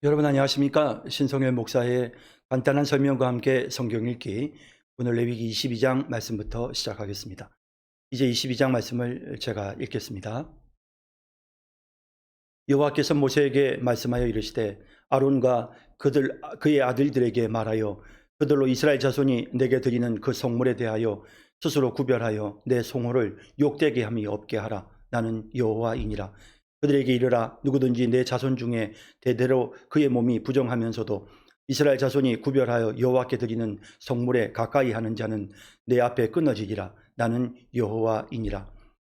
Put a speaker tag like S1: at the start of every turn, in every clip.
S1: 여러분 안녕하십니까? 신성일 목사의 간단한 설명과 함께 성경 읽기, 오늘 레위기 22장 말씀부터 시작하겠습니다. 이제 22장 말씀을 제가 읽겠습니다. 여호와께서 모세에게 말씀하여 이르시되 아론과 그의 아들들에게 말하여 그들로 이스라엘 자손이 내게 드리는 그 성물에 대하여 스스로 구별하여 내 송호를 욕되게 함이 없게 하라. 나는 여호와이니라. 그들에게 이르라. 누구든지 내 자손 중에 대대로 그의 몸이 부정하면서도 이스라엘 자손이 구별하여 여호와께 드리는 성물에 가까이 하는 자는 내 앞에 끊어지리라. 나는 여호와이니라.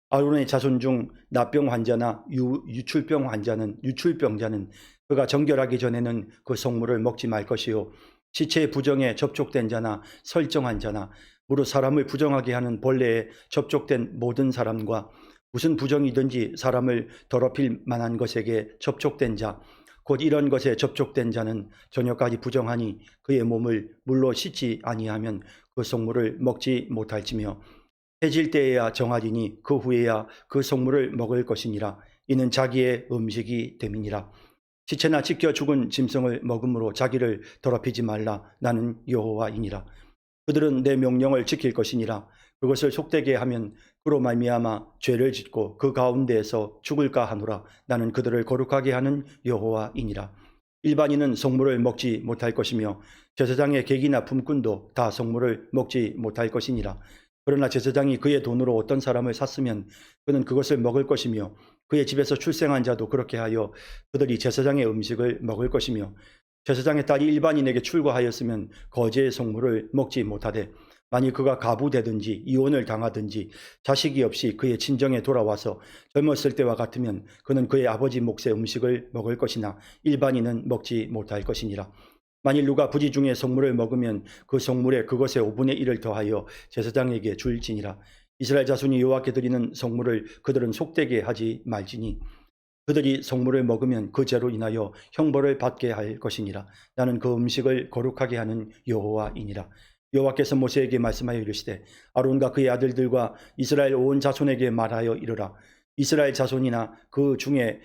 S1: 아론의 자손 중 나병 환자나 유출병 환자는 유출병자는 그가 정결하기 전에는 그 성물을 먹지 말 것이요, 시체의 부정에 접촉된 자나 설정한 자나 무릇 사람을 부정하게 하는 벌레에 접촉된 모든 사람과 무슨 부정이든지 사람을 더럽힐 만한 것에게 접촉된 자, 곧 이런 것에 접촉된 자는 저녁까지 부정하니 그의 몸을 물로 씻지 아니하면 그 성물을 먹지 못할지며 해질 때에야 정하리니 그 후에야 그 성물을 먹을 것이니라. 이는 자기의 음식이 됨이니라. 시체나 찢겨 죽은 짐승을 먹음으로 자기를 더럽히지 말라. 나는 여호와이니라. 그들은 내 명령을 지킬 것이니라. 그것을 속되게 하면 그로 말미암아 죄를 짓고 그 가운데에서 죽을까 하노라. 나는 그들을 거룩하게 하는 여호와이니라. 일반인은 성물을 먹지 못할 것이며 제사장의 객이나 품꾼도 다 성물을 먹지 못할 것이니라. 그러나 제사장이 그의 돈으로 어떤 사람을 샀으면 그는 그것을 먹을 것이며 그의 집에서 출생한 자도 그렇게 하여 그들이 제사장의 음식을 먹을 것이며, 제사장의 딸이 일반인에게 출가하였으면 거제의 성물을 먹지 못하되 만일 그가 가부되든지 이혼을 당하든지 자식이 없이 그의 친정에 돌아와서 젊었을 때와 같으면 그는 그의 아버지 몫의 음식을 먹을 것이나 일반인은 먹지 못할 것이니라. 만일 누가 부지 중에 성물을 먹으면 그 성물에 그것의 5분의 1을 더하여 제사장에게 줄지니라. 이스라엘 자손이 여호와께 드리는 성물을 그들은 속되게 하지 말지니 그들이 성물을 먹으면 그 죄로 인하여 형벌을 받게 할 것이니라. 나는 그 음식을 거룩하게 하는 여호와이니라. 여호와께서 모세에게 말씀하여 이르시되 아론과 그의 아들들과 이스라엘 온 자손에게 말하여 이르라. 이스라엘 자손이나 그 중에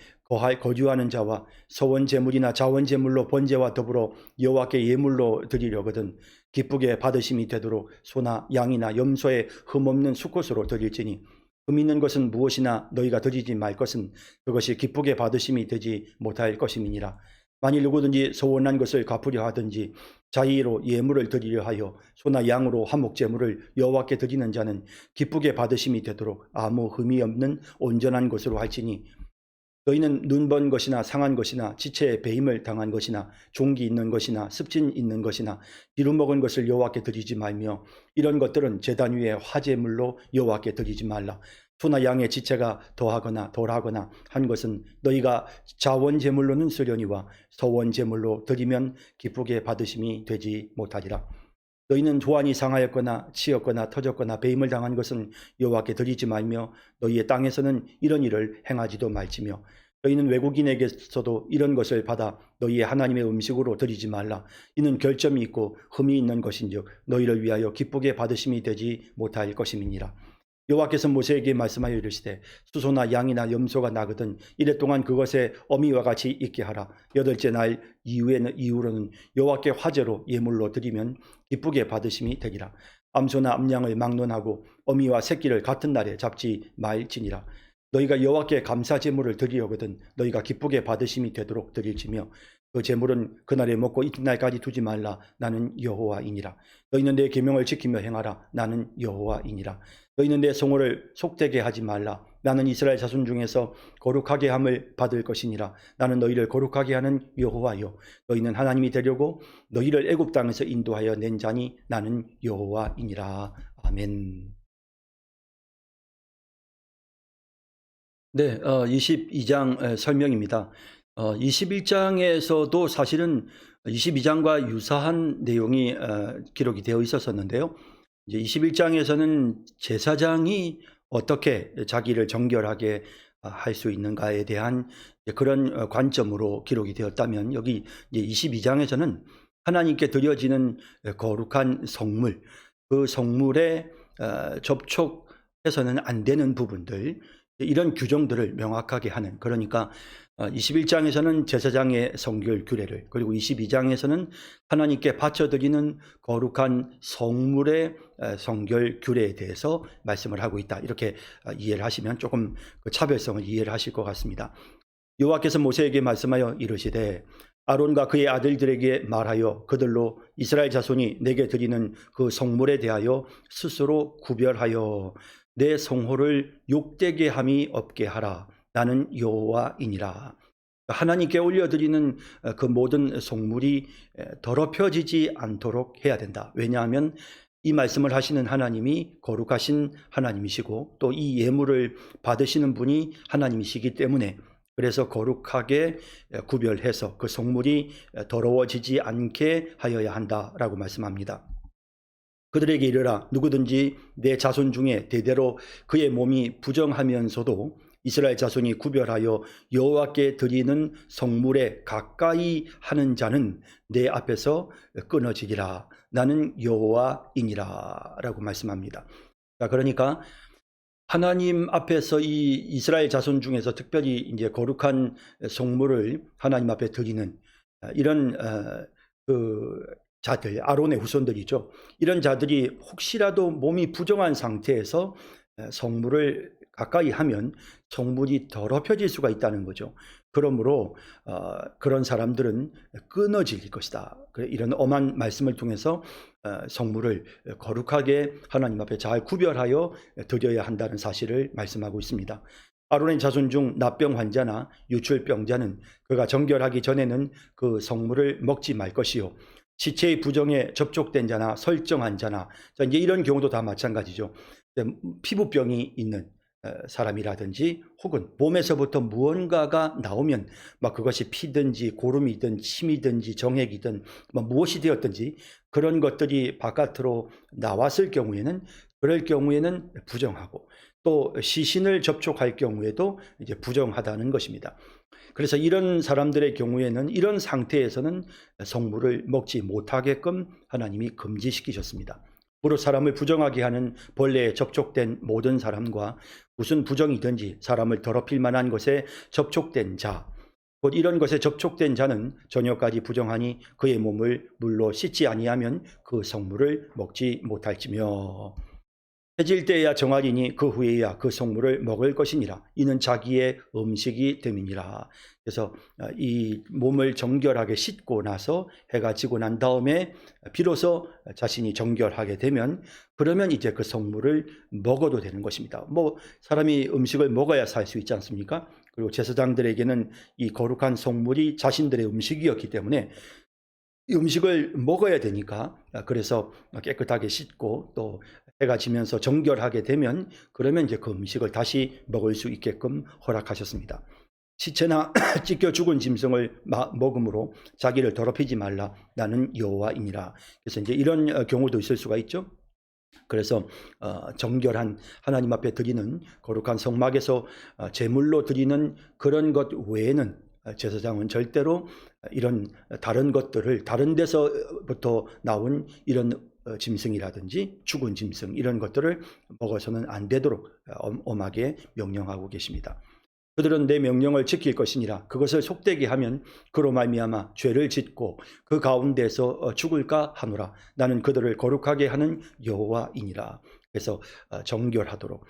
S1: 거주하는 자와 서원 제물이나 자원 제물로 번제와 더불어 여호와께 예물로 드리려거든 기쁘게 받으심이 되도록 소나 양이나 염소의 흠없는 수컷으로 드릴지니, 흠 있는 것은 무엇이나 너희가 드리지 말 것은 그것이 기쁘게 받으심이 되지 못할 것임이니라. 만일 누구든지 소원한 것을 갚으려 하든지 자의로 예물을 드리려 하여 소나 양으로 화목 제물을 여호와께 드리는 자는 기쁘게 받으심이 되도록 아무 흠이 없는 온전한 것으로 할지니, 너희는 눈번 것이나 상한 것이나 지체에 배임을 당한 것이나 종기 있는 것이나 습진 있는 것이나 기름 먹은 것을 여호와께 드리지 말며 이런 것들은 제단 위에 화제물로 여호와께 드리지 말라. 소나 양의 지체가 더하거나 덜하거나 한 것은 너희가 자원 제물로는 쓰려니와 서원 제물로 드리면 기쁘게 받으심이 되지 못하리라. 너희는 조한이 상하였거나 치였거나 터졌거나 배임을 당한 것은 여호와께 드리지 말며 너희의 땅에서는 이런 일을 행하지도 말지며, 너희는 외국인에게서도 이런 것을 받아 너희의 하나님의 음식으로 드리지 말라. 이는 결점이 있고 흠이 있는 것인즉 너희를 위하여 기쁘게 받으심이 되지 못할 것임이니라. 여호와께서 모세에게 말씀하여 이르시되 수소나 양이나 염소가 나거든 이래 동안 그것에 어미와 같이 있게 하라. 여덟째 날 이후로는 여호와께 화제로 예물로 드리면 기쁘게 받으심이 되리라. 암소나 암양을 막론하고 어미와 새끼를 같은 날에 잡지 말지니라. 너희가 여호와께 감사 제물을 드리려거든 너희가 기쁘게 받으심이 되도록 드릴지며 그 제물은 그날에 먹고 이튿날까지 두지 말라. 나는 여호와이니라. 너희는 내 계명을 지키며 행하라. 나는 여호와이니라. 너희는 내 성호를 속되게 하지 말라. 나는 이스라엘 자손 중에서 거룩하게 함을 받을 것이니라. 나는 너희를 거룩하게 하는 여호와요, 너희는 하나님이 되려고 너희를 애굽 땅에서 인도하여 낸 자니 나는 여호와이니라. 아멘. 네, 22장 설명입니다. 21장에서도 사실은 22장과 유사한 내용이 기록이 되어 있었었는데요. 이제 21장에서는 제사장이 어떻게 자기를 정결하게 할 수 있는가에 대한 그런 관점으로 기록이 되었다면, 여기 이제 22장에서는 하나님께 드려지는 거룩한 성물, 그 성물에 접촉해서는 안 되는 부분들, 이런 규정들을 명확하게 하는, 그러니까 21장에서는 제사장의 성결 규례를, 그리고 22장에서는 하나님께 바쳐드리는 거룩한 성물의 성결 규례에 대해서 말씀을 하고 있다. 이렇게 이해를 하시면 조금 그 차별성을 이해를 하실 것 같습니다. 여호와께서 모세에게 말씀하여 이르시되 아론과 그의 아들들에게 말하여 그들로 이스라엘 자손이 내게 드리는 그 성물에 대하여 스스로 구별하여 내 성호를 욕되게 함이 없게 하라. 나는 여호와이니라. 하나님께 올려드리는 그 모든 성물이 더럽혀지지 않도록 해야 된다. 왜냐하면 이 말씀을 하시는 하나님이 거룩하신 하나님이시고 또 이 예물을 받으시는 분이 하나님이시기 때문에, 그래서 거룩하게 구별해서 그 성물이 더러워지지 않게 하여야 한다라고 말씀합니다. 그들에게 이르라. 누구든지 내 자손 중에 대대로 그의 몸이 부정하면서도 이스라엘 자손이 구별하여 여호와께 드리는 성물에 가까이 하는 자는 내 앞에서 끊어지리라. 나는 여호와이니라 라고 말씀합니다. 그러니까 하나님 앞에서 이 이스라엘 자손 중에서 특별히 이제 거룩한 성물을 하나님 앞에 드리는 이런 그 자들, 아론의 후손들이죠. 이런 자들이 혹시라도 몸이 부정한 상태에서 성물을 가까이 하면 성물이 더럽혀질 수가 있다는 거죠. 그러므로 그런 사람들은 끊어질 것이다. 이런 엄한 말씀을 통해서 성물을 거룩하게 하나님 앞에 잘 구별하여 드려야 한다는 사실을 말씀하고 있습니다. 아론의 자손 중 납병 환자나 유출병자는 그가 정결하기 전에는 그 성물을 먹지 말 것이요, 시체의 부정에 접촉된 자나 설정한 자나, 이제 이런 경우도 다 마찬가지죠. 피부병이 있는 사람이라든지 혹은 몸에서부터 무언가가 나오면 막 그것이 피든지 고름이든 침이든지 정액이든 무엇이 되었든지 그런 것들이 바깥으로 나왔을 경우에는, 그럴 경우에는 부정하고, 또 시신을 접촉할 경우에도 이제 부정하다는 것입니다. 그래서 이런 사람들의 경우에는, 이런 상태에서는 성물을 먹지 못하게끔 하나님이 금지시키셨습니다. 무릇 사람을 부정하게 하는 벌레에 접촉된 모든 사람과 무슨 부정이든지 사람을 더럽힐 만한 것에 접촉된 자, 곧 이런 것에 접촉된 자는 저녁까지 부정하니 그의 몸을 물로 씻지 아니하면 그 성물을 먹지 못할지며, 해질 때야 정하리니 그 후에야 그 성물을 먹을 것이니라. 이는 자기의 음식이 됨이니라. 그래서 이 몸을 정결하게 씻고 나서 해가 지고 난 다음에 비로소 자신이 정결하게 되면, 그러면 이제 그 성물을 먹어도 되는 것입니다. 사람이 음식을 먹어야 살 수 있지 않습니까? 그리고 제사장들에게는 이 거룩한 성물이 자신들의 음식이었기 때문에 이 음식을 먹어야 되니까, 그래서 깨끗하게 씻고 또 해가 지면서 정결하게 되면, 그러면 이제 그 음식을 다시 먹을 수 있게끔 허락하셨습니다. 시체나 찢겨 죽은 짐승을 먹음으로 자기를 더럽히지 말라. 나는 여호와이니라. 그래서 이제 이런 경우도 있을 수가 있죠. 그래서 정결한 하나님 앞에 드리는 거룩한 성막에서 제물로 드리는 그런 것 외에는 제사장은 절대로 이런 다른 것들을, 다른 데서부터 나온 이런 짐승이라든지 죽은 짐승, 이런 것들을 먹어서는 안 되도록 엄하게 명령하고 계십니다. 그들은 내 명령을 지킬 것이니라. 그것을 속되게 하면 그로 말미암아 죄를 짓고 그 가운데서 죽을까 하노라. 나는 그들을 거룩하게 하는 여호와이니라. 그래서 정결하도록,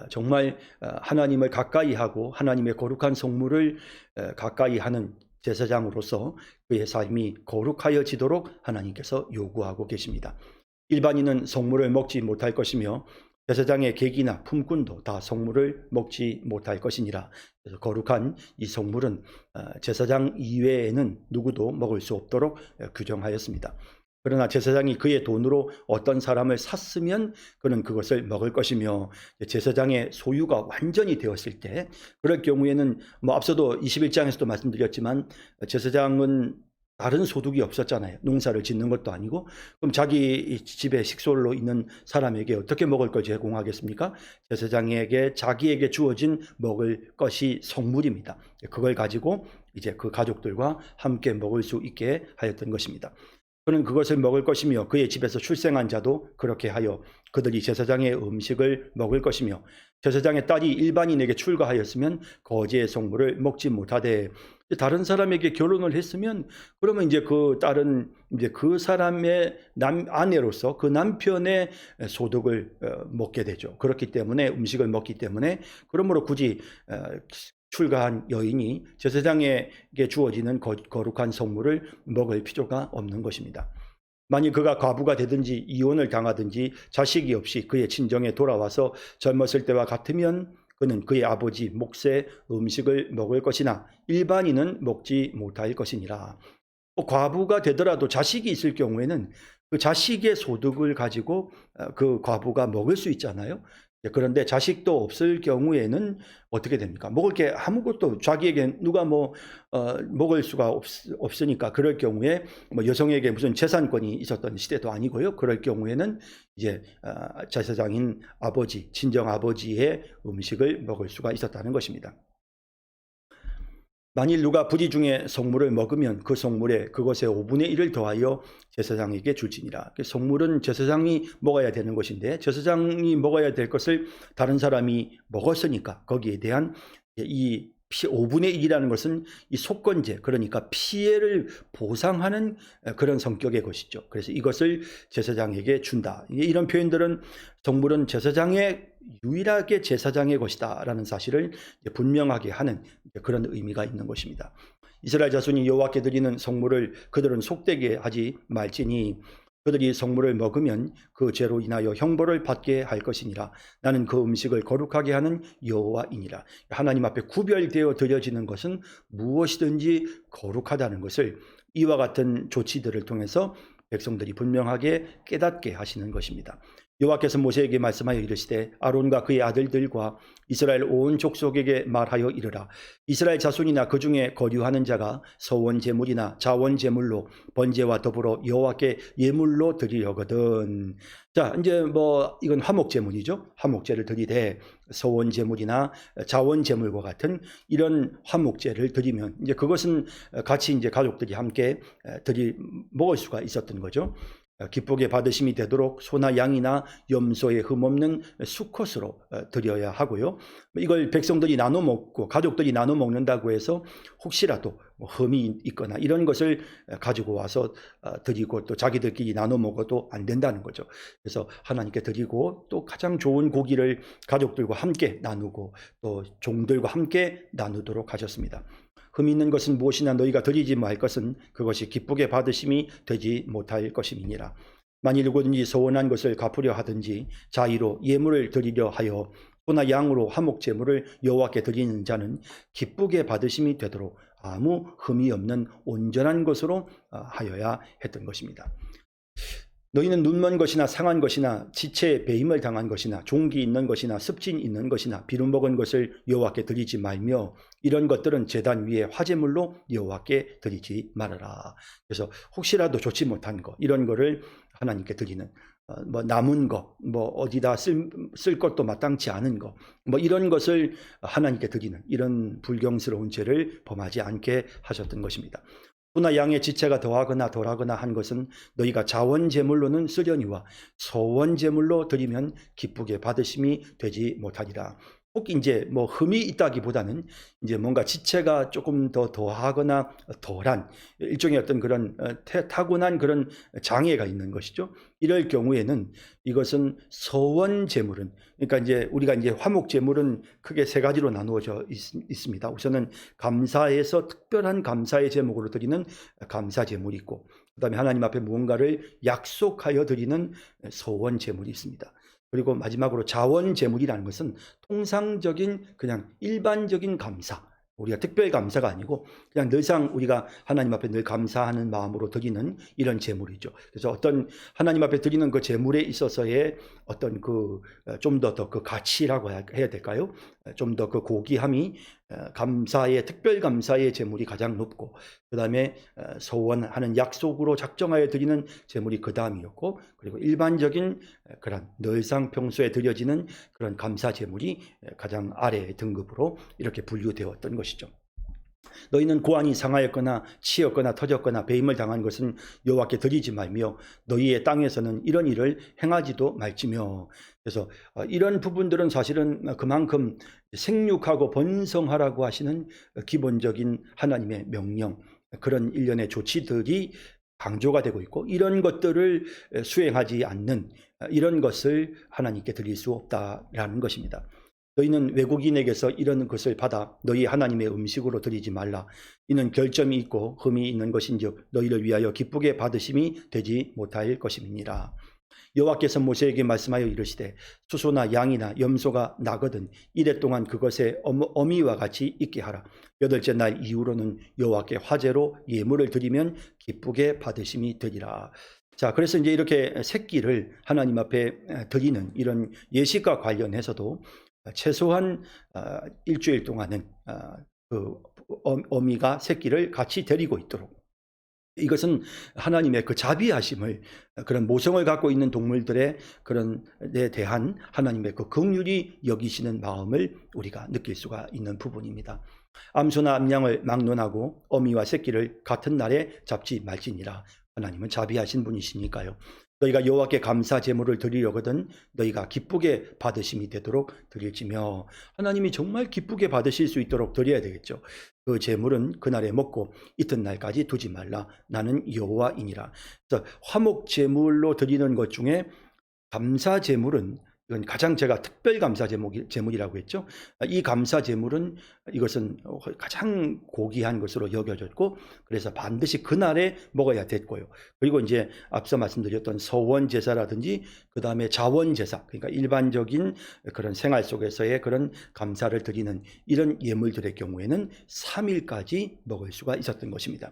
S1: 정말 하나님을 가까이 하고 하나님의 거룩한 성물을 가까이 하는 제사장으로서 그의 삶이 거룩하여지도록 하나님께서 요구하고 계십니다. 일반인은 성물을 먹지 못할 것이며 제사장의 객이나 품꾼도 다 성물을 먹지 못할 것이니라. 그래서 거룩한 이 성물은 제사장 이외에는 누구도 먹을 수 없도록 규정하였습니다. 그러나 제사장이 그의 돈으로 어떤 사람을 샀으면 그는 그것을 먹을 것이며, 제사장의 소유가 완전히 되었을 때, 그럴 경우에는 앞서도 21장에서도 말씀드렸지만 제사장은 다른 소득이 없었잖아요. 농사를 짓는 것도 아니고. 그럼 자기 집에 식솔로 있는 사람에게 어떻게 먹을 걸 제공하겠습니까? 제사장에게, 자기에게 주어진 먹을 것이 성물입니다. 그걸 가지고 이제 그 가족들과 함께 먹을 수 있게 하였던 것입니다. 그는 그것을 먹을 것이며 그의 집에서 출생한 자도 그렇게 하여 그들이 제사장의 음식을 먹을 것이며 제사장의 딸이 일반인에게 출가하였으면 거지의 성물을 먹지 못하되 다른 사람에게 결혼을 했으면 그러면 이제 그 딸은 이제 그 사람의 아내로서 그 남편의 소득을 먹게 되죠. 그렇기 때문에 음식을 먹기 때문에 그러므로 굳이 출가한 여인이 제사장에게 주어지는 거룩한 성물을 먹을 필요가 없는 것입니다. 만일 그가 과부가 되든지 이혼을 당하든지 자식이 없이 그의 친정에 돌아와서 젊었을 때와 같으면 그는 그의 아버지 몫의 음식을 먹을 것이나 일반인은 먹지 못할 것이니라. 과부가 되더라도 자식이 있을 경우에는 그 자식의 소득을 가지고 그 과부가 먹을 수 있잖아요. 그런데 자식도 없을 경우에는 어떻게 됩니까? 먹을 게 아무것도 자기에게 누가 먹을 수가 없으니까 그럴 경우에 여성에게 무슨 재산권이 있었던 시대도 아니고요. 그럴 경우에는 이제 제사장인 아버지, 친정 아버지의 음식을 먹을 수가 있었다는 것입니다. 만일 누가 부지 중에 성물을 먹으면 그 성물에 그것의 5분의 1을 더하여 제사장에게 줄지니라. 성물은 제사장이 먹어야 되는 것인데 제사장이 먹어야 될 것을 다른 사람이 먹었으니까 거기에 대한 이 5분의 1이라는 것은 이 속건제, 그러니까 피해를 보상하는 그런 성격의 것이죠. 그래서 이것을 제사장에게 준다. 이런 표현들은 성물은 유일하게 제사장의 것이다 라는 사실을 분명하게 하는 그런 의미가 있는 것입니다. 이스라엘 자손이 여호와께 드리는 성물을 그들은 속되게 하지 말지니 그들이 성물을 먹으면 그 죄로 인하여 형벌을 받게 할 것이니라. 나는 그 음식을 거룩하게 하는 여호와이니라. 하나님 앞에 구별되어 드려지는 것은 무엇이든지 거룩하다는 것을 이와 같은 조치들을 통해서 백성들이 분명하게 깨닫게 하시는 것입니다. 여호와께서 모세에게 말씀하여 이르시되 아론과 그의 아들들과 이스라엘 온 족속에게 말하여 이르라. 이스라엘 자손이나 그 중에 거류하는 자가 서원 제물이나 자원 제물로 번제와 더불어 여호와께 예물로 드리려거든. 자, 이제 이건 화목 제물이죠. 화목제를 드리되 서원 제물이나 자원 제물과 같은 이런 화목제를 드리면 이제 그것은 같이 이제 가족들이 함께 먹을 수가 있었던 거죠. 기쁘게 받으심이 되도록 소나 양이나 염소의 흠없는 수컷으로 드려야 하고요. 이걸 백성들이 나눠 먹고 가족들이 나눠 먹는다고 해서 혹시라도 흠이 있거나 이런 것을 가지고 와서 드리고 또 자기들끼리 나눠 먹어도 안 된다는 거죠. 그래서 하나님께 드리고 또 가장 좋은 고기를 가족들과 함께 나누고 또 종들과 함께 나누도록 하셨습니다. 흠 있는 것은 무엇이나 너희가 드리지 말 것은 그것이 기쁘게 받으심이 되지 못할 것임이니라. 만일 누구든지 서원한 것을 갚으려 하든지 자의로 예물을 드리려 하여 소나 양으로 화목 제물을 여호와께 드리는 자는 기쁘게 받으심이 되도록 아무 흠이 없는 온전한 것으로 하여야 했던 것입니다. 너희는 눈먼 것이나 상한 것이나 지체에 배임을 당한 것이나 종기 있는 것이나 습진 있는 것이나 비름 먹은 것을 여호와께 드리지 말며 이런 것들은 제단 위에 화제물로 여호와께 드리지 말아라. 그래서 혹시라도 좋지 못한 거 이런 거를 하나님께 드리는 남은 거 어디다 쓸 것도 마땅치 않은 거 이런 것을 하나님께 드리는 이런 불경스러운 죄를 범하지 않게 하셨던 것입니다. 소나 양의 지체가 더하거나 덜하거나 한 것은 너희가 자원 제물로는 쓰려니와 서원 제물로 드리면 기쁘게 받으심이 되지 못하리라. 꼭 이제 흠이 있다기보다는 이제 뭔가 지체가 조금 더 더하거나 덜한 일종의 어떤 그런 타고난 그런 장애가 있는 것이죠. 이럴 경우에는 이것은 서원 제물은 그러니까 이제 우리가 이제 화목 제물은 크게 세 가지로 나누어져 있습니다. 우선은 감사에서 특별한 감사의 제목으로 드리는 감사 제물이 있고 그다음에 하나님 앞에 무언가를 약속하여 드리는 서원 제물이 있습니다. 그리고 마지막으로 자원 제물이라는 것은 통상적인 그냥 일반적인 감사, 우리가 특별 감사가 아니고 그냥 늘상 우리가 하나님 앞에 늘 감사하는 마음으로 드리는 이런 제물이죠. 그래서 어떤 하나님 앞에 드리는 그 제물에 있어서의 어떤 좀 더 그 가치라고 해야 될까요? 좀 더 그 고귀함이 감사의 특별 감사의 제물이 가장 높고 그다음에 소원하는 약속으로 작정하여 드리는 제물이 그 다음이었고 그리고 일반적인 그런 늘상 평소에 드려지는 그런 감사 제물이 가장 아래의 등급으로 이렇게 분류되었던 것이죠. 너희는 고안이 상하였거나 치였거나 터졌거나 배임을 당한 것은 여호와께 드리지 말며 너희의 땅에서는 이런 일을 행하지도 말지며. 그래서 이런 부분들은 사실은 그만큼 생육하고 번성하라고 하시는 기본적인 하나님의 명령, 그런 일련의 조치들이 강조가 되고 있고, 이런 것들을 수행하지 않는 이런 것을 하나님께 드릴 수 없다라는 것입니다. 너희는 외국인에게서 이런 것을 받아 너희 하나님의 음식으로 드리지 말라. 이는 결점이 있고 흠이 있는 것인즉 너희를 위하여 기쁘게 받으심이 되지 못할 것임이니라. 여호와께서 모세에게 말씀하여 이르시되 수소나 양이나 염소가 나거든 이래 동안 그것에 어미와 같이 있게 하라. 여덟째 날 이후로는 여호와께 화제로 예물을 드리면 기쁘게 받으심이 되리라. 자, 그래서 이제 이렇게 새끼를 하나님 앞에 드리는 이런 예식과 관련해서도 최소한 일주일 동안은 그 어미가 새끼를 같이 데리고 있도록, 이것은 하나님의 그 자비하심을, 그런 모성을 갖고 있는 동물들의 그런 데 대한 하나님의 그 긍휼히 여기시는 마음을 우리가 느낄 수가 있는 부분입니다. 암소나 암양을 막론하고 어미와 새끼를 같은 날에 잡지 말지니라. 하나님은 자비하신 분이시니까요. 너희가 여호와께 감사 제물을 드리려거든 너희가 기쁘게 받으심이 되도록 드릴지며. 하나님이 정말 기쁘게 받으실 수 있도록 드려야 되겠죠. 그 제물은 그날에 먹고 이튿날까지 두지 말라. 나는 여호와이니라. 그래서 화목 제물로 드리는 것 중에 감사 제물은, 이건 가장 제가 특별 감사 제물이라고 했죠. 이 감사 제물은 이것은 가장 고귀한 것으로 여겨졌고, 그래서 반드시 그날에 먹어야 됐고요. 그리고 이제 앞서 말씀드렸던 서원 제사라든지 그 다음에 자원 제사, 그러니까 일반적인 그런 생활 속에서의 그런 감사를 드리는 이런 예물들의 경우에는 3일까지 먹을 수가 있었던 것입니다.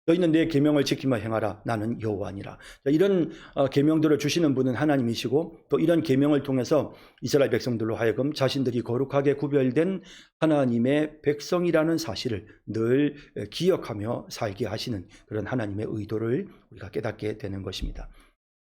S1: 너희는 내 계명을 지키며 행하라. 나는 여호와니라. 이런 계명들을 주시는 분은 하나님이시고, 또 이런 계명을 통해서 이스라엘 백성들로 하여금 자신들이 거룩하게 구별된 하나님의 백성이라는 사실을 늘 기억하며 살게 하시는 그런 하나님의 의도를 우리가 깨닫게 되는 것입니다.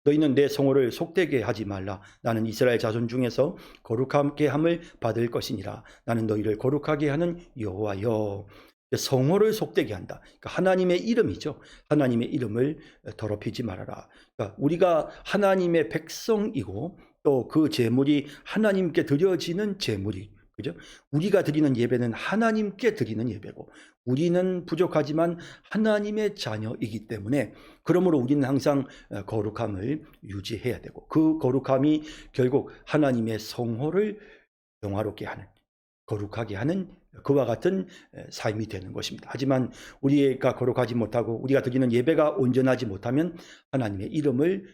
S1: 너희는 내 성호를 속되게 하지 말라. 나는 이스라엘 자손 중에서 거룩하게 함을 받을 것이니라. 나는 너희를 거룩하게 하는 여호와여. 성호를 속되게 한다. 그러니까 하나님의 이름이죠. 하나님의 이름을 더럽히지 말아라. 그러니까 우리가 하나님의 백성이고 또 그 제물이 하나님께 드려지는 제물이, 그죠? 우리가 드리는 예배는 하나님께 드리는 예배고, 우리는 부족하지만 하나님의 자녀이기 때문에, 그러므로 우리는 항상 거룩함을 유지해야 되고, 그 거룩함이 결국 하나님의 성호를 영화롭게 하는, 거룩하게 하는 그와 같은 삶이 되는 것입니다. 하지만 우리가 거룩하지 못하고 우리가 드리는 예배가 온전하지 못하면 하나님의 이름을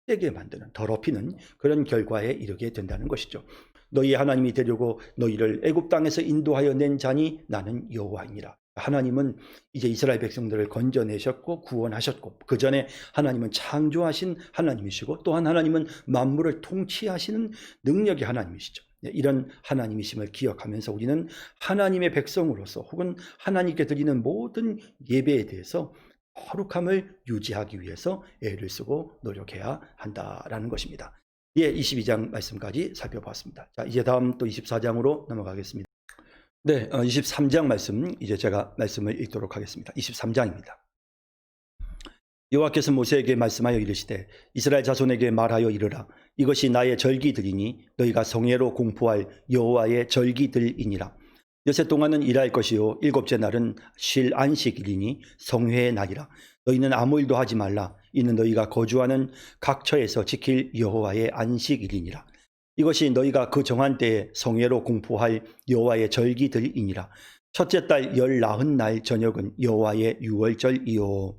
S1: 쑥되게 만드는, 더럽히는 그런 결과에 이르게 된다는 것이죠. 너희 하나님이 되려고 너희를 애굽 땅에서 인도하여 낸 자니 나는 여호와이니라. 하나님은 이제 이스라엘 백성들을 건져내셨고 구원하셨고, 그 전에 하나님은 창조하신 하나님이시고, 또한 하나님은 만물을 통치하시는 능력의 하나님이시죠. 이런 하나님이심을 기억하면서 우리는 하나님의 백성으로서 혹은 하나님께 드리는 모든 예배에 대해서 거룩함을 유지하기 위해서 애를 쓰고 노력해야 한다라는 것입니다. 예, 22장 말씀까지 살펴봤습니다. 자, 이제 다음 또 24장으로 넘어가겠습니다. 네, 23장 말씀 이제 제가 말씀을 읽도록 하겠습니다. 23장입니다. 여호와께서 모세에게 말씀하여 이르시되 이스라엘 자손에게 말하여 이르라. 이것이 나의 절기들이니 너희가 성회로 공포할 여호와의 절기들이니라. 여세 동안은 일할 것이요 일곱째 날은 쉴 안식일이니 성회의 날이라. 너희는 아무 일도 하지 말라. 이는 너희가 거주하는 각 처에서 지킬 여호와의 안식일이니라. 이것이 너희가 그 정한 때에 성회로 공포할 여호와의 절기들이니라. 첫째 달 19날 저녁은 여호와의 유월절이요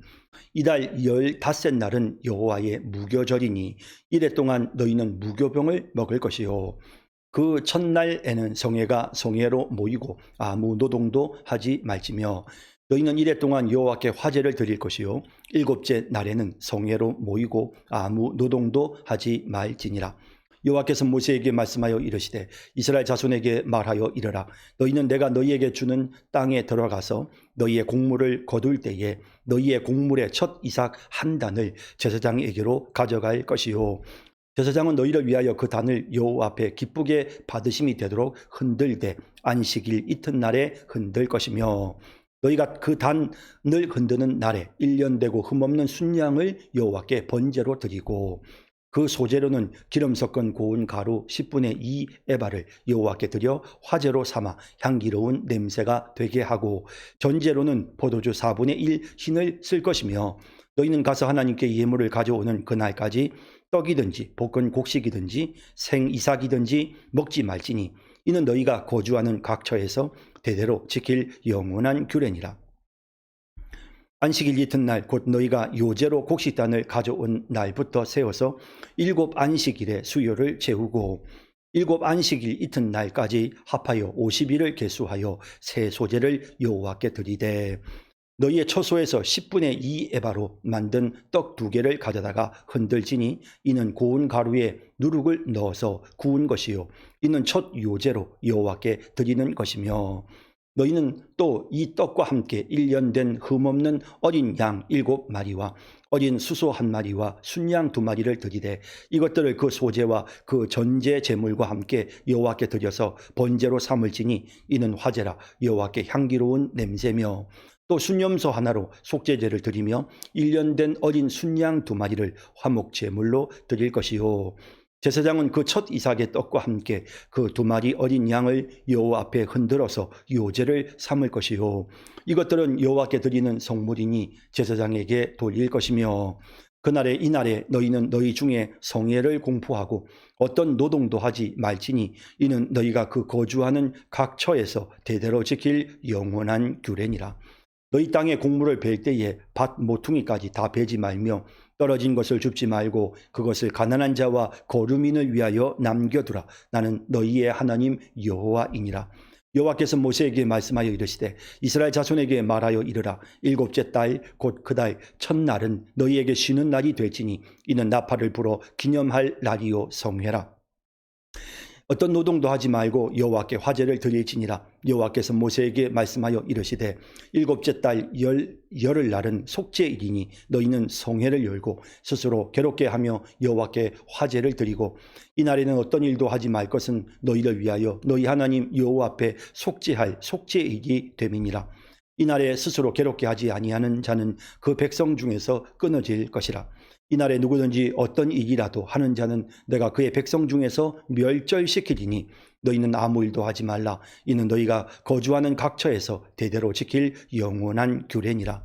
S1: 이달 15날은 여호와의 무교절이니 이래 동안 너희는 무교병을 먹을 것이요 그 첫날에는 성회가 성회로 모이고 아무 노동도 하지 말지며 너희는 이래 동안 여호와께 화제를 드릴 것이요 일곱째 날에는 성회로 모이고 아무 노동도 하지 말지니라. 여호와께서 모세에게 말씀하여 이르시되 이스라엘 자손에게 말하여 이르라. 너희는 내가 너희에게 주는 땅에 들어가서 너희의 곡물을 거둘 때에 너희의 곡물의 첫 이삭 한 단을 제사장에게로 가져갈 것이요 제사장은 너희를 위하여 그 단을 여호와 앞에 기쁘게 받으심이 되도록 흔들되 안식일 이튿날에 흔들 것이며 너희가 그 단을 흔드는 날에 1년 되고 흠없는 순양을 여호와께 번제로 드리고 그 소재로는 기름 섞은 고운 가루 10분의 2 에바를 여호와께 드려 화제로 삼아 향기로운 냄새가 되게 하고 전제로는 포도주 4분의 1 흰을 쓸 것이며 너희는 가서 하나님께 예물을 가져오는 그날까지 떡이든지 볶은 곡식이든지 생이삭이든지 먹지 말지니 이는 너희가 거주하는 각 처에서 대대로 지킬 영원한 규례니라. 안식일 이튿날 곧 너희가 요제로 곡식단을 가져온 날부터 세워서 7 안식일에 수요를 채우고 7 안식일 이튿날까지 합하여 50일을 계수하여 새 소제를 여호와께 드리되 너희의 처소에서 10분의 2 에바로 만든 떡 2개를 가져다가 흔들지니 이는 고운 가루에 누룩을 넣어서 구운 것이요 이는 첫 요제로 여호와께 드리는 것이며 너희는 또 이 떡과 함께 1년 된 흠없는 어린 양 7마리와 어린 수소 1마리와 순양 2마리를 드리되 이것들을 그 소제와 그 전제 제물과 함께 여호와께 드려서 번제로 삼을지니 이는 화제라 여호와께 향기로운 냄새며 또 순염소 하나로 속죄제를 드리며 1년 된 어린 순양 2마리를 화목 제물로 드릴 것이요 제사장은 그 첫 이삭의 떡과 함께 그 2마리 어린 양을 여호와 앞에 흔들어서 요제를 삼을 것이요 이것들은 여호와께 드리는 성물이니 제사장에게 돌릴 것이며 그날에 이날에 너희는 너희 중에 성회를 공포하고 어떤 노동도 하지 말지니 이는 너희가 그 거주하는 각 처에서 대대로 지킬 영원한 규례니라. 너희 땅에 곡물을 벨 때에 밭 모퉁이까지 다 베지 말며 떨어진 것을 줍지 말고 그것을 가난한 자와 거류민을 위하여 남겨두라. 나는 너희의 하나님 여호와이니라. 여호와께서 모세에게 말씀하여 이르시되 이스라엘 자손에게 말하여 이르라. 7째 달 곧 그 달 첫날은 너희에게 쉬는 날이 될지니 이는 나팔을 불어 기념할 날이요 성회라. 어떤 노동도 하지 말고 여호와께 화제를 드릴지니라. 여호와께서 모세에게 말씀하여 이르시되 7째 달 열흘날은 속죄일이니 너희는 성회를 열고 스스로 괴롭게 하며 여호와께 화제를 드리고 이날에는 어떤 일도 하지 말 것은 너희를 위하여 너희 하나님 여호와 앞에 속죄할 속죄일이 됨이니라. 이날에 스스로 괴롭게 하지 아니하는 자는 그 백성 중에서 끊어질 것이라. 이날에 누구든지 어떤 일이라도 하는 자는 내가 그의 백성 중에서 멸절시키리니 너희는 아무 일도 하지 말라. 이는 너희가 거주하는 각 처에서 대대로 지킬 영원한 규례니라.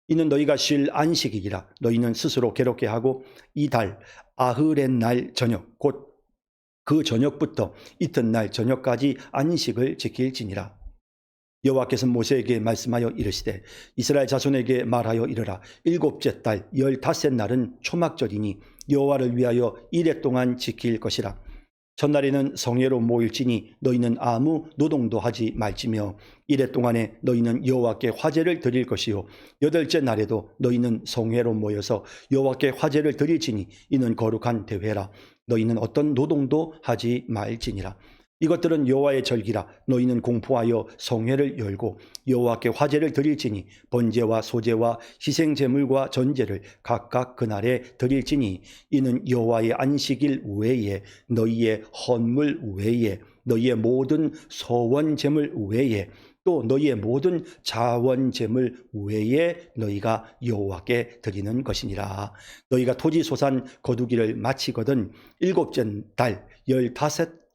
S1: 이는 너희가 쉴 안식일이라. 너희는 스스로 괴롭게 하고 이 달 아흐렛날 저녁 곧 그 저녁부터 이튿날 저녁까지 안식을 지킬지니라. 여호와께서 모세에게 말씀하여 이르시되 이스라엘 자손에게 말하여 이르라. 7째 달 15날은 초막절이니 여호와를 위하여 이레 동안 지킬 것이라. 첫날에는 성회로 모일지니 너희는 아무 노동도 하지 말지며 이레 동안에 너희는 여호와께 화제를 드릴 것이요 8째 날에도 너희는 성회로 모여서 여호와께 화제를 드릴지니 이는 거룩한 대회라. 너희는 어떤 노동도 하지 말지니라. 이것들은 여호와의 절기라. 너희는 공포하여 성회를 열고 여호와께 화제를 드릴지니 번제와 소제와 희생 제물과 전제를 각각 그날에 드릴지니 이는 여호와의 안식일 외에 너희의 헌물 외에 너희의 모든 소원 제물 외에 또 너희의 모든 자원 제물 외에 너희가 여호와께 드리는 것이니라. 너희가 토지 소산 거두기를 마치거든 7째 달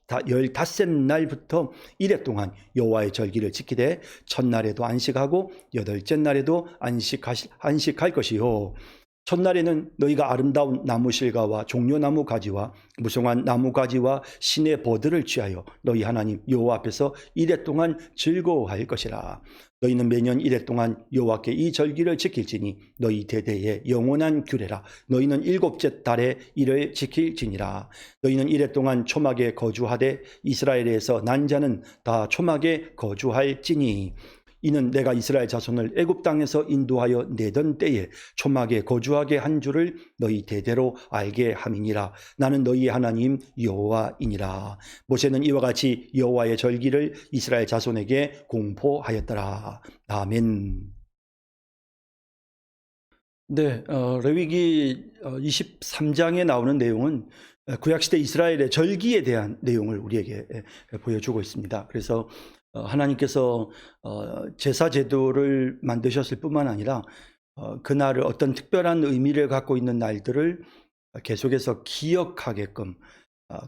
S1: 15날부터 이레 동안 여호와의 절기를 지키되 첫날에도 안식하고 8째 날에도 안식할 것이요 첫날에는 너희가 아름다운 나무실과와 종려나무 가지와 무성한 나무 가지와 신의 버들을 취하여 너희 하나님 여호와 앞에서 이레 동안 즐거워할 것이라. 너희는 매년 이레 동안 여호와께 이 절기를 지킬지니 너희 대대의 영원한 규례라. 너희는 7째 달에 이를 지킬지니라. 너희는 이레 동안 초막에 거주하되 이스라엘에서 난 자는 다 초막에 거주할지니 이는 내가 이스라엘 자손을 애굽 땅에서 인도하여 내던 때에 초막에 거주하게 한 줄을 너희 대대로 알게 함이니라. 나는 너희의 하나님 여호와이니라. 모세는 이와 같이 여호와의 절기를 이스라엘 자손에게 공포하였더라. 아멘. 네, 레위기 23장에 나오는 내용은 구약시대 이스라엘의 절기에 대한 내용을 우리에게 보여주고 있습니다. 그래서 하나님께서 제사 제도를 만드셨을 뿐만 아니라 그날을 어떤 특별한 의미를 갖고 있는 날들을 계속해서 기억하게끔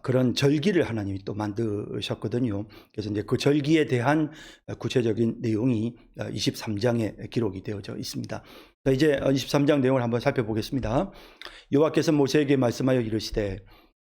S1: 그런 절기를 하나님이 또 만드셨거든요. 그래서 이제 그 절기에 대한 구체적인 내용이 23장에 기록이 되어져 있습니다. 자, 이제 23장 내용을 한번 살펴보겠습니다. 여호와께서 모세에게 말씀하여 이르시되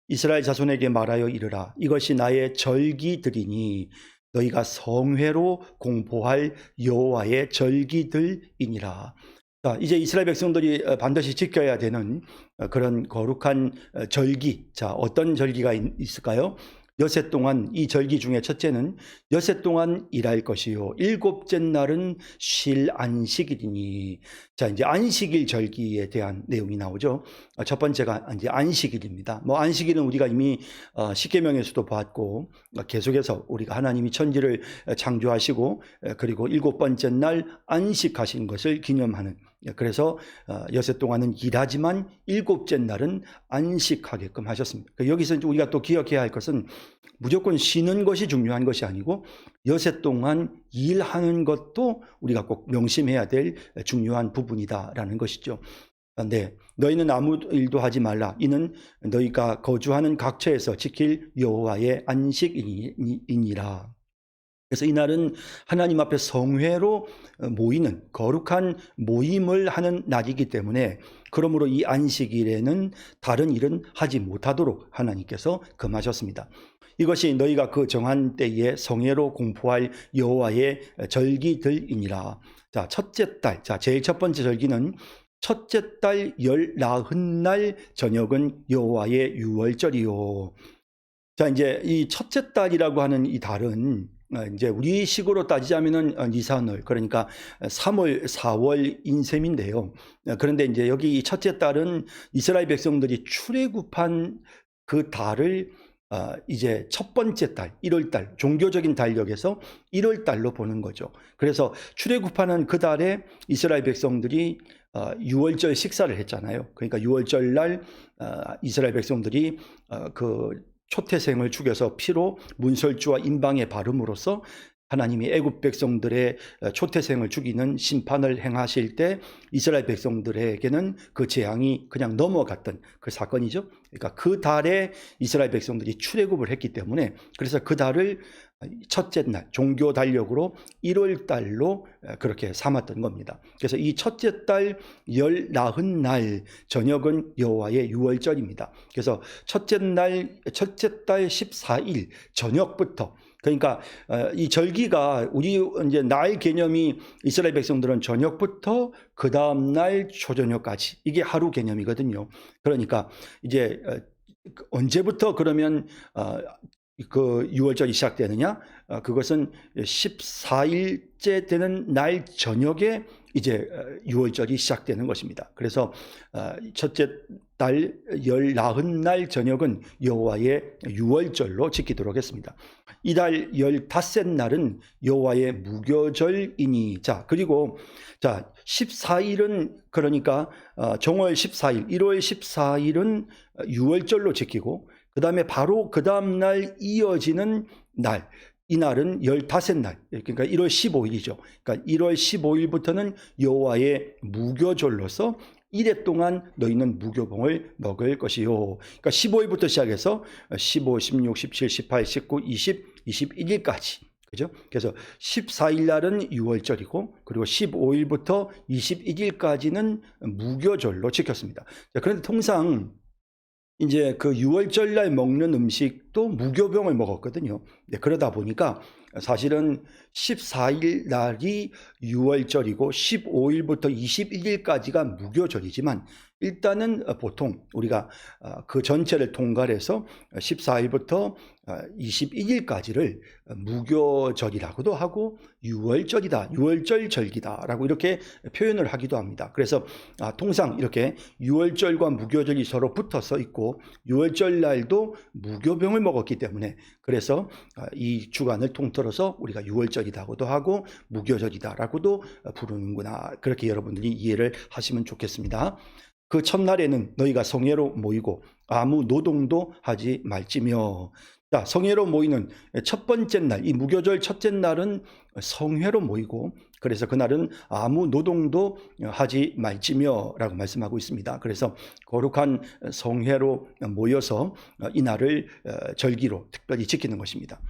S1: 이스라엘 자손에게 말하여 이르라. 이것이 나의 절기들이니 너희가 성회로 공포할 여호와의 절기들이니라. 자, 이제 이스라엘 백성들이 반드시 지켜야 되는 그런 거룩한 절기. 자, 어떤 절기가 있을까요? 엿새 동안, 이 절기 중에 첫째는 엿새 동안 일할 것이요 일곱째 날은 쉴 안식일이니. 자, 이제 안식일 절기에 대한 내용이 나오죠. 첫 번째가 이제 안식일입니다. 뭐 안식일은 우리가 이미 십계명에서도 봤고 계속해서 우리가 하나님이 천지를 창조하시고 그리고 일곱 번째 날 안식하신 것을 기념하는, 그래서 엿새 동안은 일하지만 일곱째 날은 안식하게끔 하셨습니다. 여기서 우리가 또 기억해야 할 것은 무조건 쉬는 것이 중요한 것이 아니고 엿새 동안 일하는 것도 우리가 꼭 명심해야 될 중요한 부분이다라는 것이죠. 네, 너희는 아무 일도 하지 말라. 이는 너희가 거주하는 각처에서 지킬 여호와의 안식이니라. 그래서 이날은 하나님 앞에 성회로 모이는 거룩한 모임을 하는 날이기 때문에, 그러므로 이 안식일에는 다른 일은 하지 못하도록 하나님께서 금하셨습니다. 이것이 너희가 그 정한 때에 성회로 공포할 여호와의 절기들이니라. 자, 첫째 달, 자, 제일 첫 번째 절기는 첫째 달 열 나흔 날 저녁은 여호와의 유월절이요. 자, 이제 이 첫째 달이라고 하는 이 달은 이제 우리 식으로 따지자면은 니산월, 그러니까 3월, 4월인 셈인데요. 그런데 이제 여기 이 첫째 달은 이스라엘 백성들이 출애굽한 그 달을 이제 첫 번째 달, 1월 달, 종교적인 달력에서 1월 달로 보는 거죠. 그래서 출애굽하는 그 달에 이스라엘 백성들이 유월절 식사를 했잖아요. 그러니까 유월절 날 이스라엘 백성들이 그 초태생을 죽여서 피로 문설주와 임방에 바름으로써 하나님이 애굽 백성들의 초태생을 죽이는 심판을 행하실 때 이스라엘 백성들에게는 그 재앙이 그냥 넘어갔던 그 사건이죠. 그러니까 그 달에 이스라엘 백성들이 출애굽을 했기 때문에, 그래서 그 달을 첫째 날, 종교 달력으로 1월 달로 그렇게 삼았던 겁니다. 그래서 이 첫째 달 열 나흔 날 저녁은 여호와의 유월절입니다. 그래서 첫째 달 14일 저녁부터, 그러니까 이 절기가 우리 이제 날 개념이 이스라엘 백성들은 저녁부터 그 다음 날 초저녁까지, 이게 하루 개념이거든요. 그러니까 이제 언제부터 그러면 그 유월절이 시작되느냐? 그것은 14일째 되는 날 저녁에 이제 유월절이 시작되는 것입니다. 그래서 첫째 달 열 나흔 날 저녁은 여호와의 유월절로 지키도록 했습니다. 이달 15날은 여호와의 무교절이니. 자, 그리고 자, 14일은 그러니까 정월 14일, 1월 14일은 유월절로 지키고, 그 다음에 바로 그 다음 날 이어지는 날, 이 날은 15날, 그러니까 1월 15일이죠. 그러니까 1월 15일부터는 여호와의 무교절로서 1해 동안 너희는 무교봉을 먹을 것이요. 그러니까 15일부터 시작해서 15, 16, 17, 18, 19, 20, 21일까지. 그죠? 그래서 14일 날은 유월절이고, 그리고 15일부터 21일까지는 무교절로 지켰습니다. 자, 그런데 통상 이제 그 유월절 날 먹는 음식도 무교병을 먹었거든요. 네, 그러다 보니까 사실은 14일 날이 유월절이고 15일부터 21일까지가 무교절이지만, 일단은 보통 우리가 그 전체를 통괄해서 14일부터 21일까지를 무교절이라고도 하고 유월절이다, 유월절 절기다라고 이렇게 표현을 하기도 합니다. 그래서 통상 이렇게 유월절과 무교절이 서로 붙어서 있고, 유월절 날도 무교병을 먹었기 때문에, 그래서 이 주간을 통틀어서 우리가 유월절이라고도 하고 무교절이다라고도 부르는구나, 그렇게 여러분들이 이해를 하시면 좋겠습니다. 그 첫날에는 너희가 성회로 모이고 아무 노동도 하지 말지며. 자, 성회로 모이는 첫 번째 날, 이 무교절 첫째 날은 성회로 모이고, 그래서 그날은 아무 노동도 하지 말지며라고 말씀하고 있습니다. 그래서 거룩한 성회로 모여서 이 날을 절기로 특별히 지키는 것입니다.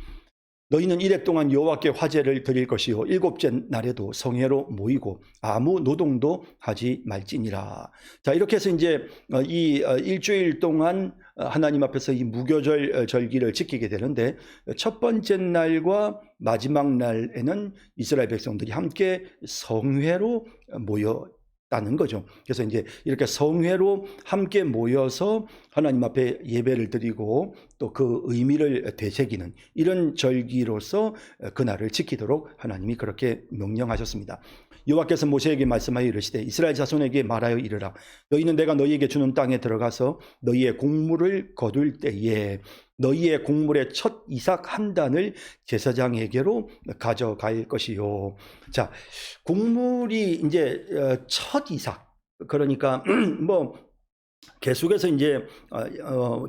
S1: 너희는 이래 동안 여호와께 화제를 드릴 것이요 일곱째 날에도 성회로 모이고 아무 노동도 하지 말지니라. 자, 이렇게 해서 이제 이 일주일 동안 하나님 앞에서 이 무교절 절기를 지키게 되는데, 첫 번째 날과 마지막 날에는 이스라엘 백성들이 함께 성회로 모였다는 거죠. 그래서 이제 이렇게 성회로 함께 모여서 하나님 앞에 예배를 드리고 또 그 의미를 되새기는 이런 절기로서 그날을 지키도록 하나님이 그렇게 명령하셨습니다. 여호와께서 모세에게 말씀하여 이르시되 이스라엘 자손에게 말하여 이르라. 너희는 내가 너희에게 주는 땅에 들어가서 너희의 곡물을 거둘 때에 너희의 곡물의 첫 이삭 한 단을 제사장에게로 가져갈 것이요. 자, 곡물이 이제 첫 이삭, 그러니까 뭐 계속해서 이제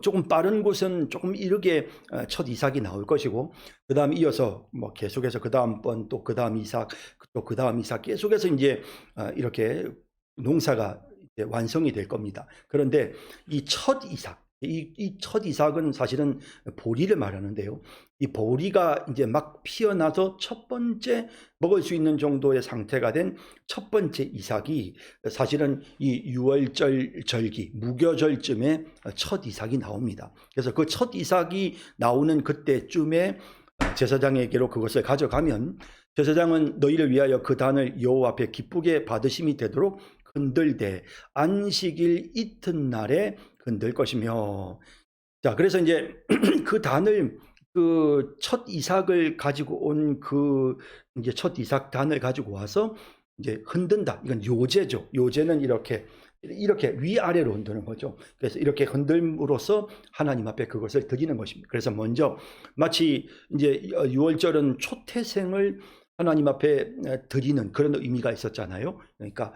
S1: 조금 빠른 곳은 조금 이르게 첫 이삭이 나올 것이고, 그 다음 이어서 뭐 계속해서 그 다음번 또 그 다음 이삭 또 그 다음 이삭 계속해서 이제 이렇게 농사가 이제 완성이 될 겁니다. 그런데 이 첫 이삭, 이 첫 이삭은 사실은 보리를 말하는데요. 이 보리가 이제 막 피어나서 첫 번째 먹을 수 있는 정도의 상태가 된 첫 번째 이삭이 사실은 이 유월절 절기, 무교절쯤에 첫 이삭이 나옵니다. 그래서 그 첫 이삭이 나오는 그때쯤에 제사장에게로 그것을 가져가면 제사장은 너희를 위하여 그 단을 여호와 앞에 기쁘게 받으심이 되도록 흔들되 안식일 이튿날에 흔들 것이며. 자, 그래서 이제 그 단을 그 첫 이삭을 가지고 온 그 이제 첫 이삭 단을 가지고 와서 이제 흔든다. 이건 요제죠. 요제는 이렇게 위아래로 흔드는 거죠. 그래서 이렇게 흔들므로써 하나님 앞에 그것을 드리는 것입니다. 그래서 먼저 마치 이제 유월절은 초태생을 하나님 앞에 드리는 그런 의미가 있었잖아요. 그러니까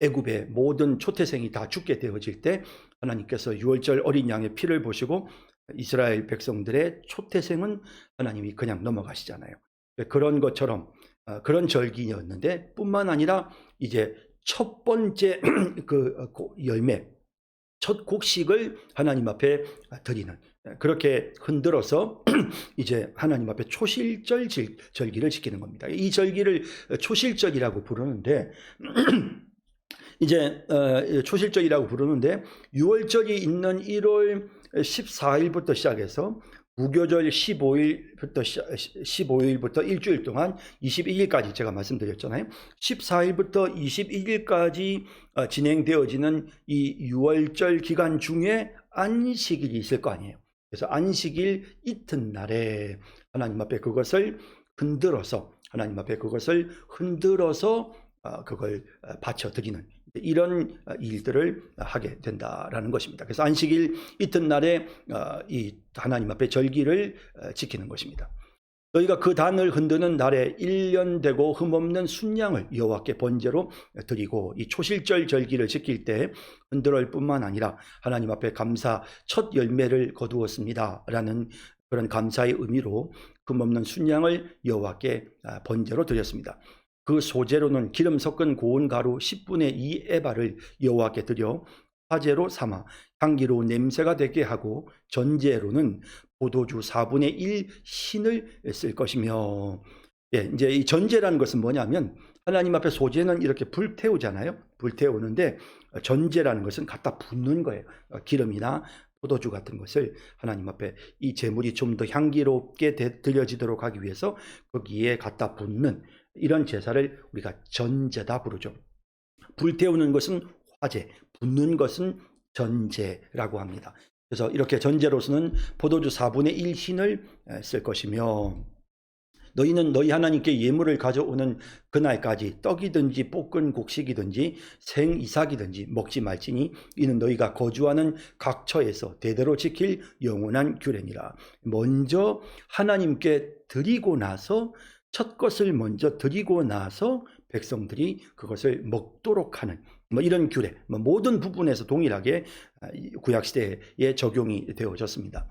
S1: 애굽의 모든 초태생이 다 죽게 되어질 때 하나님께서 유월절 어린 양의 피를 보시고 이스라엘 백성들의 초태생은 하나님이 그냥 넘어가시잖아요. 그런 것처럼 그런 절기였는데, 뿐만 아니라 이제 첫 번째 그 열매, 첫 곡식을 하나님 앞에 드리는, 그렇게 흔들어서 이제 하나님 앞에 초실절 절기를 지키는 겁니다. 이 절기를 초실절이라고 부르는데 이제 초실절이라고 부르는데, 유월절이 있는 1월 14일부터 시작해서 무교절 15일부터 일주일 동안 21일까지 제가 말씀드렸잖아요. 14일부터 21일까지 진행되어지는 이 유월절 기간 중에 안식일이 있을 거 아니에요. 그래서 안식일 이튿날에 하나님 앞에 그것을 흔들어서 그걸 바쳐드리는 이런 일들을 하게 된다라는 것입니다. 그래서 안식일 이튿날에 이 하나님 앞에 절기를 지키는 것입니다. 너희가 그 단을 흔드는 날에 1년 되고 흠없는 순양을 여호와께 번제로 드리고, 이 초실절 절기를 지킬 때 흔들을 뿐만 아니라 하나님 앞에 감사 첫 열매를 거두었습니다 라는 그런 감사의 의미로 흠없는 순양을 여호와께 번제로 드렸습니다. 그 소재로는 기름 섞은 고운 가루 10분의 2 에바를 여호와께 드려 화제로 삼아 향기로운 냄새가 되게 하고, 전제로는 포도주 4분의 1 신을 쓸 것이며. 예, 이제 이 전제라는 것은 뭐냐면 하나님 앞에 소재는 이렇게 불태우잖아요. 불태우는데 전제라는 것은 갖다 붓는 거예요. 기름이나 포도주 같은 것을 하나님 앞에 이 제물이 좀 더 향기롭게 드려지도록 하기 위해서 거기에 갖다 붓는 이런 제사를 우리가 전제다 부르죠. 불태우는 것은 화제, 붓는 것은 전제라고 합니다. 그래서 이렇게 전제로서는 포도주 4분의 1 흰을 쓸 것이며, 너희는 너희 하나님께 예물을 가져오는 그날까지 떡이든지 볶은 곡식이든지 생 이삭이든지 먹지 말지니 이는 너희가 거주하는 각 처에서 대대로 지킬 영원한 규례니라. 먼저 하나님께 드리고 나서, 첫 것을 먼저 드리고 나서 백성들이 그것을 먹도록 하는 이런 규례, 모든 부분에서 동일하게 구약시대에 적용이 되어졌습니다.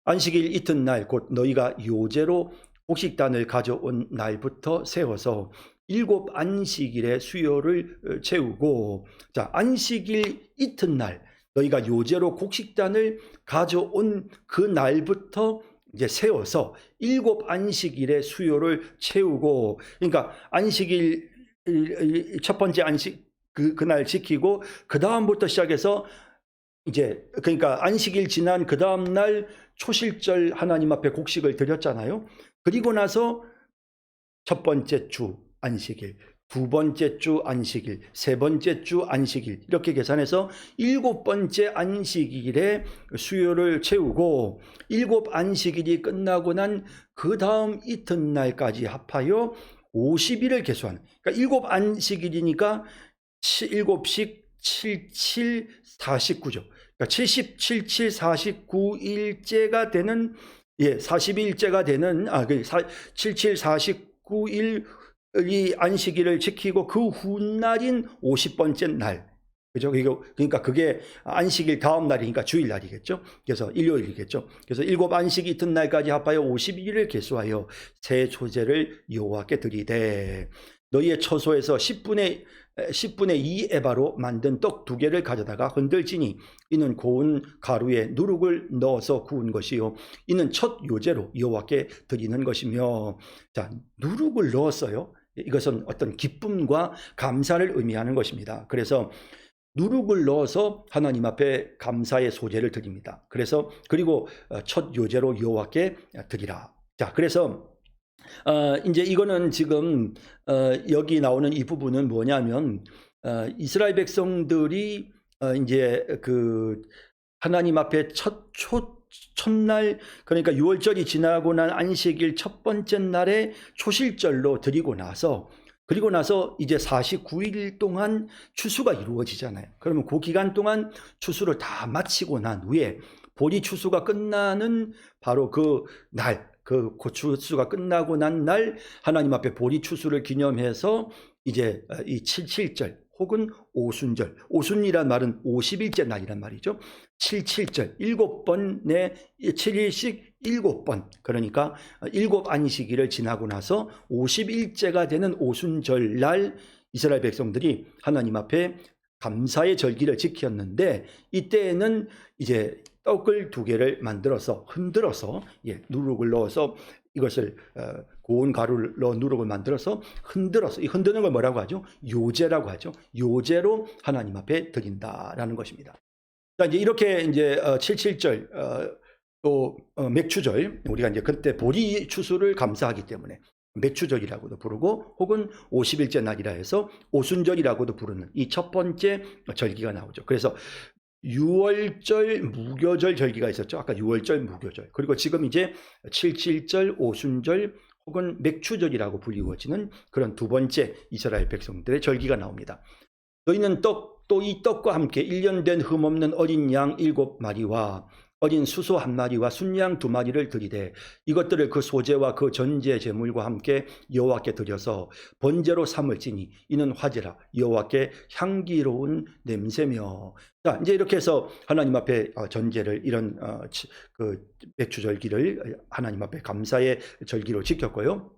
S1: 안식일 이튿날 곧 너희가 요제로 곡식단을 가져온 날부터 세워서 7 안식일의 수요를 채우고, 자, 안식일 이튿날 너희가 요제로 곡식단을 가져온 그 날부터 이제 세워서 7 안식일의 수요를 채우고, 그러니까 안식일 첫 번째 안식 그날 지키고 그 다음부터 시작해서 이제 그러니까 안식일 지난 그 다음 날 초실절 하나님 앞에 곡식을 드렸잖아요. 그리고 나서 첫 번째 주 안식일, 두 번째 주 안식일, 세 번째 주 안식일 이렇게 계산해서 7번째 안식일에 수요를 채우고 7 안식일이 끝나고 난 그 다음 이튿날까지 합하여 50일을 계수하는, 그러니까 7 안식일이니까 7씩 77, 49죠. 그러니까 77, 49일째가 되는, 40일째가 되는, 77, 49일 이 안식일을 지키고 그 훗날인 50번째 날. 그죠? 그러니까 그게 안식일 다음 날이니까 주일날이겠죠. 그래서 일요일이겠죠. 그래서 7 안식 이튿날까지 합하여 50일을 계수하여 새 소제를 여호와께 드리되, 너희의 처소에서 10분의 2 에바로 만든 떡 2개를 가져다가 흔들지니 이는 고운 가루에 누룩을 넣어서 구운 것이요 이는 첫 요제로 여호와께 드리는 것이며. 자, 누룩을 넣었어요. 이것은 어떤 기쁨과 감사를 의미하는 것입니다. 그래서 누룩을 넣어서 하나님 앞에 감사의 소제를 드립니다. 그래서 그리고 첫 요제로 여호와께 드리라. 자, 그래서 이제 이거는 지금 여기 나오는 이 부분은 뭐냐면 이스라엘 백성들이 이제 그 하나님 앞에 첫날, 그러니까 6월절이 지나고 난 안식일 첫 번째 날에 초실절로 드리고 나서, 그리고 나서 이제 49일 동안 추수가 이루어지잖아요. 그러면 그 기간 동안 추수를 다 마치고 난 후에 보리 추수가 끝나는 바로 그 날, 그 추수가 끝나고 난 날 하나님 앞에 보리 추수를 기념해서 이제 이 77절 혹은 오순절, 오순이란 말은 50일째 날이란 말이죠. 77절 7번에 7일씩 7번, 그러니까 7 안식일을 지나고 나서 50일째가 되는 오순절 날 이스라엘 백성들이 하나님 앞에 감사의 절기를 지켰는데, 이때에는 이제 떡을 2개를 만들어서 흔들어서, 누룩을 넣어서 이것을 고운 가루를 넣어 누룩을 만들어서 흔들어서, 이 흔드는 걸 뭐라고 하죠? 요제라고 하죠. 요제로 하나님 앞에 드린다라는 것입니다. 자, 이제 이렇게 이제 77절 또 맥추절, 우리가 이제 그때 보리 추수를 감사하기 때문에 맥추절이라고도 부르고 혹은 50일째 날이라 해서 오순절이라고도 부르는 이 첫 번째 절기가 나오죠. 그래서 6월절 무교절 절기가 있었죠. 아까 6월절 무교절. 그리고 지금 이제 77절 오순절 혹은 맥추절이라고 불리워지는 그런 두 번째 이스라엘 백성들의 절기가 나옵니다. 너희는 또 이 떡과 함께 1년 된 흠없는 어린 양 7마리와 어린 수소 1마리와 순양 2마리를 드리되 이것들을 그 소제와 그 전제 제물과 함께 여호와께 드려서 번제로 삼을지니 이는 화제라 여호와께 향기로운 냄새며. 자, 이제 이렇게 해서 하나님 앞에 전제를, 이런 그 맥추절기를 하나님 앞에 감사의 절기로 지켰고요.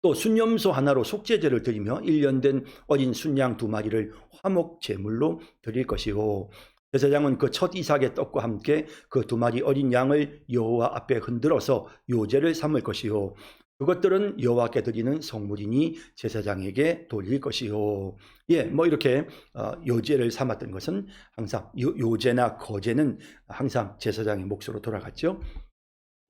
S1: 또 순염소 하나로 속죄제를 드리며 1년 된 어린 순양 2마리를 화목 제물로 드릴 것이요 제사장은 그 첫 이삭의 떡과 함께 그 2마리 어린 양을 여호와 앞에 흔들어서 요제를 삼을 것이요 그것들은 여호와께 드리는 성물이니 제사장에게 돌릴 것이요. 뭐 이렇게 요제를 삼았던 것은 항상 요제나 거제는 항상 제사장의 몫으로 돌아갔죠.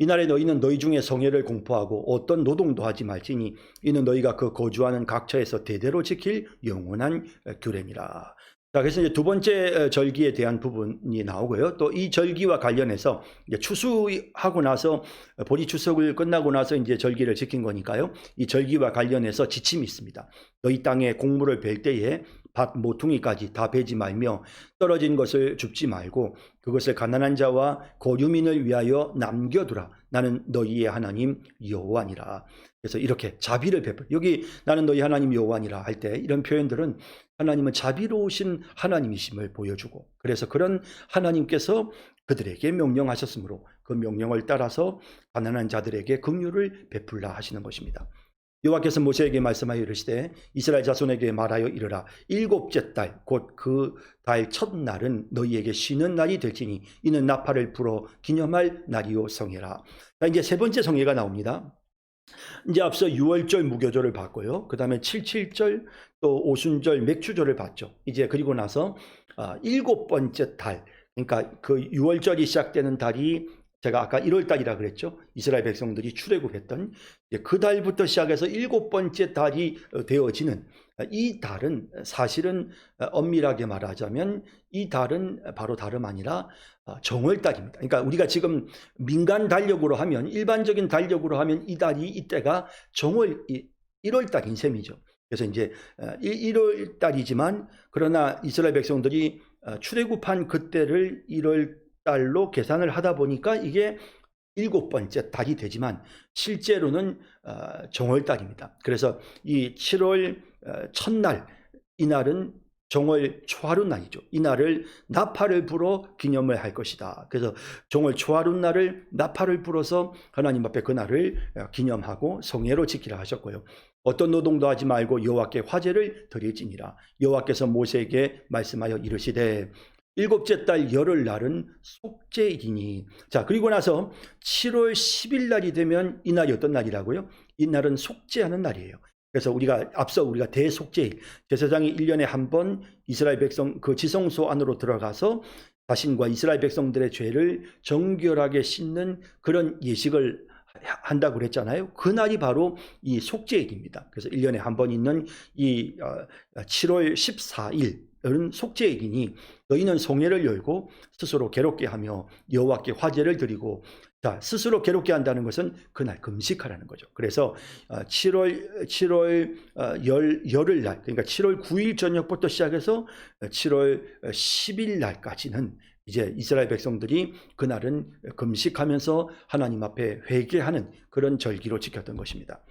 S1: 이날에 너희는 너희 중에 성회를 공포하고 어떤 노동도 하지 말지니 이는 너희가 그 거주하는 각처에서 대대로 지킬 영원한 규례니라. 자, 그래서 이제 두 번째 절기에 대한 부분이 나오고요. 또 이 절기와 관련해서 이제 추수하고 나서 보리 추석을 끝나고 나서 이제 절기를 지킨 거니까요. 이 절기와 관련해서 지침이 있습니다. 너희 땅에 곡물을 벨 때에 밭 모퉁이까지 다 베지 말며 떨어진 것을 줍지 말고 그것을 가난한 자와 거류민을 위하여 남겨두라. 나는 너희의 하나님 여호와니라. 그래서 이렇게 자비를 베풀, 여기 나는 너희 하나님 여호와니라 할 때 이런 표현들은 하나님은 자비로우신 하나님이심을 보여주고, 그래서 그런 하나님께서 그들에게 명령하셨으므로 그 명령을 따라서 가난한 자들에게 긍휼을 베풀라 하시는 것입니다. 여호와께서 모세에게 말씀하여 이르시되 이스라엘 자손에게 말하여 이르라. 일곱째 달 곧 그 달 첫날은 너희에게 쉬는 날이 될지니 이는 나팔을 불어 기념할 날이요 성회라. 자, 이제 세 번째 성회가 나옵니다. 이제 앞서 유월절 무교절을 봤고요. 그 다음에 칠칠절 또 오순절 맥주절을 봤죠. 이제 그리고 나서 일곱 번째 달, 그러니까 그 유월절이 시작되는 달이 제가 아까 1월 달이라 그랬죠. 이스라엘 백성들이 출애굽했던 그 달부터 시작해서 일곱 번째 달이 되어지는 이 달은 사실은 엄밀하게 말하자면 이 달은 바로 다름 아니라 정월달입니다. 그러니까 우리가 지금 민간 달력으로 하면, 일반적인 달력으로 하면 이 달이 이때가 정월 1월 달인 셈이죠. 그래서 이제 1월 달이지만 그러나 이스라엘 백성들이 출애굽한 그때를 1월 달로 계산을 하다 보니까 이게 일곱 번째 달이 되지만 실제로는 정월달입니다. 그래서 이 7월 첫날, 이날은 정월 초하룻날이죠. 이날을 나팔을 불어 기념을 할 것이다. 그래서 정월 초하룻날을 나팔을 불어서 하나님 앞에 그날을 기념하고 성회로 지키라 하셨고요. 어떤 노동도 하지 말고 여호와께 화제를 드릴지니라. 여호와께서 모세에게 말씀하여 이르시되 일곱째 달 열흘날은 속죄일이니. 자, 그리고 나서 7월 10일 날이 되면 이날이 어떤 날이라고요? 이날은 속죄하는 날이에요. 그래서 앞서 우리가 대속죄일, 제사장이 1년에 한 번 이스라엘 백성 그 지성소 안으로 들어가서 자신과 이스라엘 백성들의 죄를 정결하게 씻는 그런 예식을 한다고 그랬잖아요. 그날이 바로 이 속죄일입니다. 그래서 1년에 한 번 있는 이 7월 14일은 속죄일이니 너희는 성회를 열고 스스로 괴롭게 하며 여호와께 화제를 드리고. 자, 스스로 괴롭게 한다는 것은 그날 금식하라는 거죠. 그래서 7월 열흘날, 그러니까 7월 9일 저녁부터 시작해서 7월 10일 날까지는 이제 이스라엘 백성들이 그날은 금식하면서 하나님 앞에 회개하는 그런 절기로 지켰던 것입니다.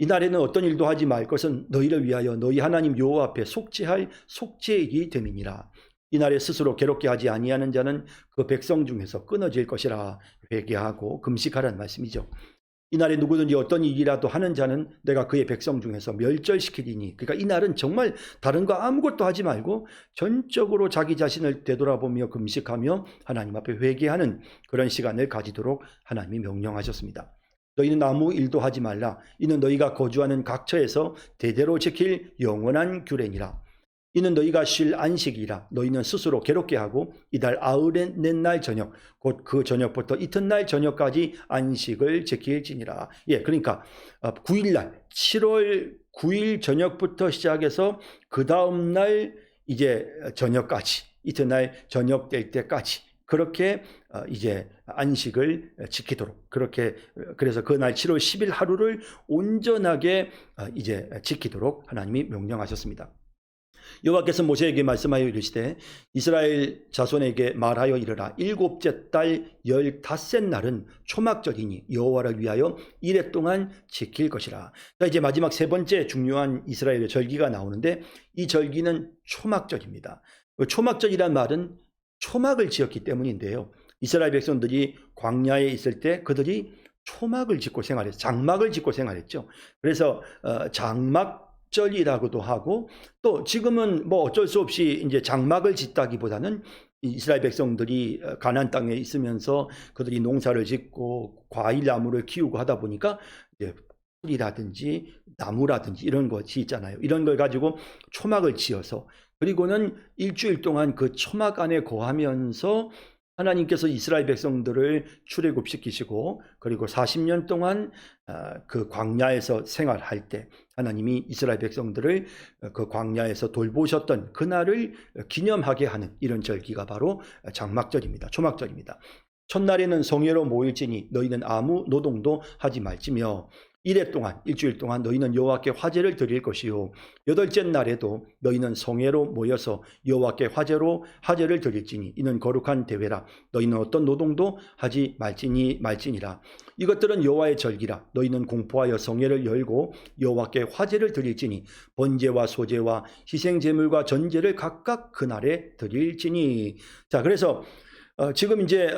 S1: 이날에는 어떤 일도 하지 말 것은 너희를 위하여 너희 하나님 여호와 앞에 속죄할 속죄일이 됨이니라. 이날에 스스로 괴롭게 하지 아니하는 자는 그 백성 중에서 끊어질 것이라. 회개하고 금식하라는 말씀이죠. 이날에 누구든지 어떤 일이라도 하는 자는 내가 그의 백성 중에서 멸절시키리니. 그러니까 이날은 정말 다른 거 아무것도 하지 말고 전적으로 자기 자신을 되돌아보며 금식하며 하나님 앞에 회개하는 그런 시간을 가지도록 하나님이 명령하셨습니다. 너희는 아무 일도 하지 말라. 이는 너희가 거주하는 각처에서 대대로 지킬 영원한 규례니라. 이는 너희가 쉴 안식이라. 너희는 스스로 괴롭게 하고 이달 아흔넷날 저녁 곧 그 저녁부터 이튿날 저녁까지 안식을 지킬지니라. 예, 그러니까 9일날 7월 9일 저녁부터 시작해서 그 다음 날 이제 저녁까지, 이튿날 저녁 될 때까지 그렇게 이제 안식을 지키도록, 그렇게 그래서 그날 7월 10일 하루를 온전하게 이제 지키도록 하나님이 명령하셨습니다. 여호와께서 모세에게 말씀하여 이르시되 이스라엘 자손에게 말하여 이르라. 일곱째 달 15날은 초막절이니 여호와를 위하여 이래 동안 지킬 것이라. 자, 이제 마지막 세 번째 중요한 이스라엘의 절기가 나오는데 이 절기는 초막절입니다. 초막절이란 말은 초막을 지었기 때문인데요. 이스라엘 백성들이 광야에 있을 때 그들이 초막을 짓고 생활했죠. 장막을 짓고 생활했죠. 그래서 장막절이라고도 하고, 또 지금은 뭐 어쩔 수 없이 이제 장막을 짓다기보다는 이스라엘 백성들이 가나안 땅에 있으면서 그들이 농사를 짓고 과일 나무를 키우고 하다 보니까 이제 풀이라든지 나무라든지 이런 것이 있잖아요. 이런 걸 가지고 초막을 지어서, 그리고는 일주일 동안 그 초막 안에 거하면서 하나님께서 이스라엘 백성들을 출애굽시키시고 그리고 40년 동안 그 광야에서 생활할 때 하나님이 이스라엘 백성들을 그 광야에서 돌보셨던 그날을 기념하게 하는 이런 절기가 바로 장막절입니다. 초막절입니다. 첫날에는 성회로 모일지니 너희는 아무 노동도 하지 말지며 이래 동안 일주일 동안 너희는 여호와께 화제를 드릴 것이요 여덟째 날에도 너희는 성회로 모여서 여호와께 화제를 드릴지니 이는 거룩한 대회라. 너희는 어떤 노동도 하지 말지니라. 이것들은 여호와의 절기라. 너희는 공포하여 성회를 열고 여호와께 화제를 드릴지니 번제와 소제와 희생 제물과 전제를 각각 그날에 드릴지니. 자, 그래서 지금 이제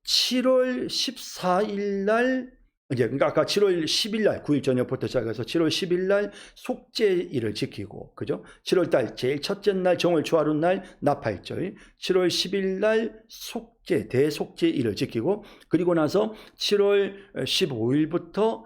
S1: 7월 14일 날 이제 그러니까 아까 7월 10일 날 9일 저녁부터 시작해서 7월 10일 날 속죄일을 지키고 그죠? 7월 달 제일 첫째 날 정월 초하루 날 나팔절, 7월 10일 날 속죄 대속죄일을 지키고 그리고 나서 7월 15일부터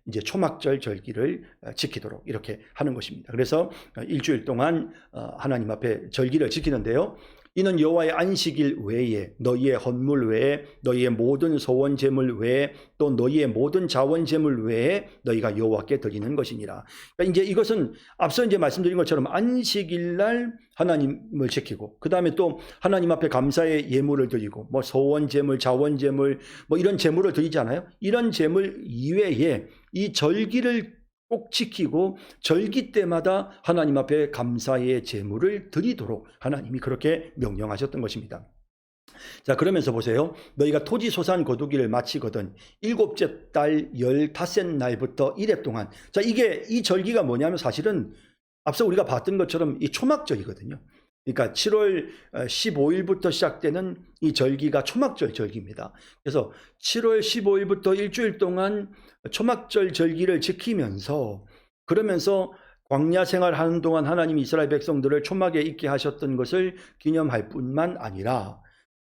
S1: 이제 초막절 절기를 지키도록 이렇게 하는 것입니다. 그래서 일주일 동안 하나님 앞에 절기를 지키는데요. 이는 여호와의 안식일 외에 너희의 헌물 외에 너희의 모든 소원 제물 외에 또 너희의 모든 자원 제물 외에 너희가 여호와께 드리는 것이니라. 그러니까 이제 이것은 앞서 이제 말씀드린 것처럼 안식일 날 하나님을 지키고 그 다음에 또 하나님 앞에 감사의 예물을 드리고 뭐 소원 제물, 자원 제물 뭐 이런 제물을 드리잖아요. 이런 제물 이외에 이 절기를 꼭 지키고 절기 때마다 하나님 앞에 감사의 제물을 드리도록 하나님이 그렇게 명령하셨던 것입니다. 자, 그러면서 보세요. 너희가 토지소산 거두기를 마치거든 일곱째 달 15날부터 이래 동안, 자, 이 절기가 뭐냐면 사실은 앞서 우리가 봤던 것처럼 이 초막절이거든요. 그러니까 7월 15일부터 시작되는 이 절기가 초막절 절기입니다. 그래서 7월 15일부터 일주일 동안 초막절 절기를 지키면서 그러면서 광야 생활하는 동안 하나님이 이스라엘 백성들을 초막에 있게 하셨던 것을 기념할 뿐만 아니라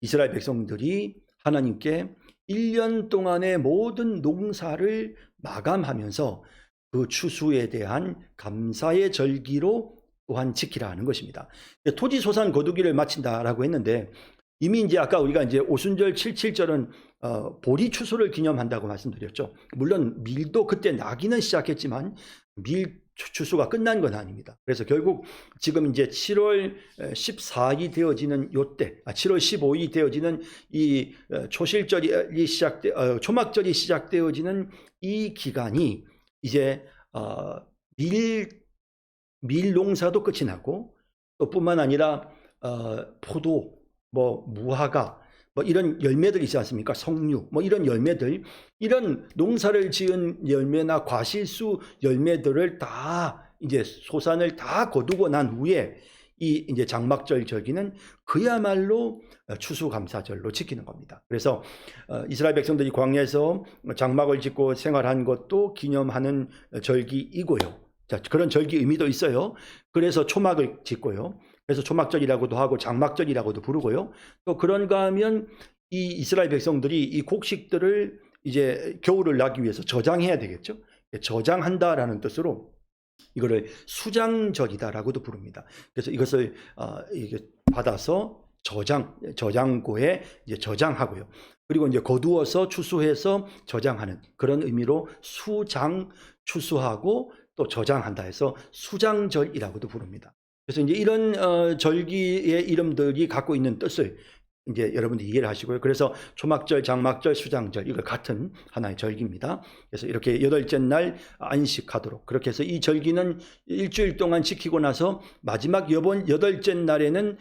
S1: 이스라엘 백성들이 하나님께 1년 동안의 모든 농사를 마감하면서 그 추수에 대한 감사의 절기로 또한 지키라 하는 것입니다. 토지소산 거두기를 마친다라고 했는데 이미 이제 아까 우리가 이제 오순절 77절은 보리 추수를 기념한다고 말씀드렸죠. 물론 밀도 그때 나기는 시작했지만 밀 추수가 끝난 건 아닙니다. 그래서 결국 지금 이제 7월 14일이 되어지는 요때, 7월 15일이 되어지는 이 초실절이 초막절이 시작되어지는 이 기간이 이제 밀 농사도 끝이 나고 또 뿐만 아니라 포도, 뭐 무화과, 뭐 이런 열매들 있지 않습니까? 석류, 뭐 이런 열매들, 이런 농사를 지은 열매나 과실수 열매들을 다 이제 소산을 다 거두고 난 후에 이 이제 장막절 절기는 그야말로 추수감사절로 지키는 겁니다. 그래서 이스라엘 백성들이 광야에서 장막을 짓고 생활한 것도 기념하는 절기이고요. 자, 그런 절기 의미도 있어요. 그래서 초막을 짓고요. 그래서 초막절이라고도 하고 장막절이라고도 부르고요. 또 그런가 하면 이 이스라엘 백성들이 이 곡식들을 이제 겨울을 나기 위해서 저장해야 되겠죠. 저장한다라는 뜻으로 이거를 수장절이다라고도 부릅니다. 그래서 이것을 받아서 저장고에 이제 저장하고요. 그리고 이제 거두어서 추수해서 저장하는 그런 의미로 수장 추수하고 또 저장한다 해서 수장절이라고도 부릅니다. 그래서 이제 이런 절기의 이름들이 갖고 있는 뜻을 이제 여러분들이 이해를 하시고요. 그래서 초막절, 장막절, 수장절 이거 같은 하나의 절기입니다. 그래서 이렇게 8째 날 안식하도록 그렇게 해서 이 절기는 일주일 동안 지키고 나서 마지막 8째 날에는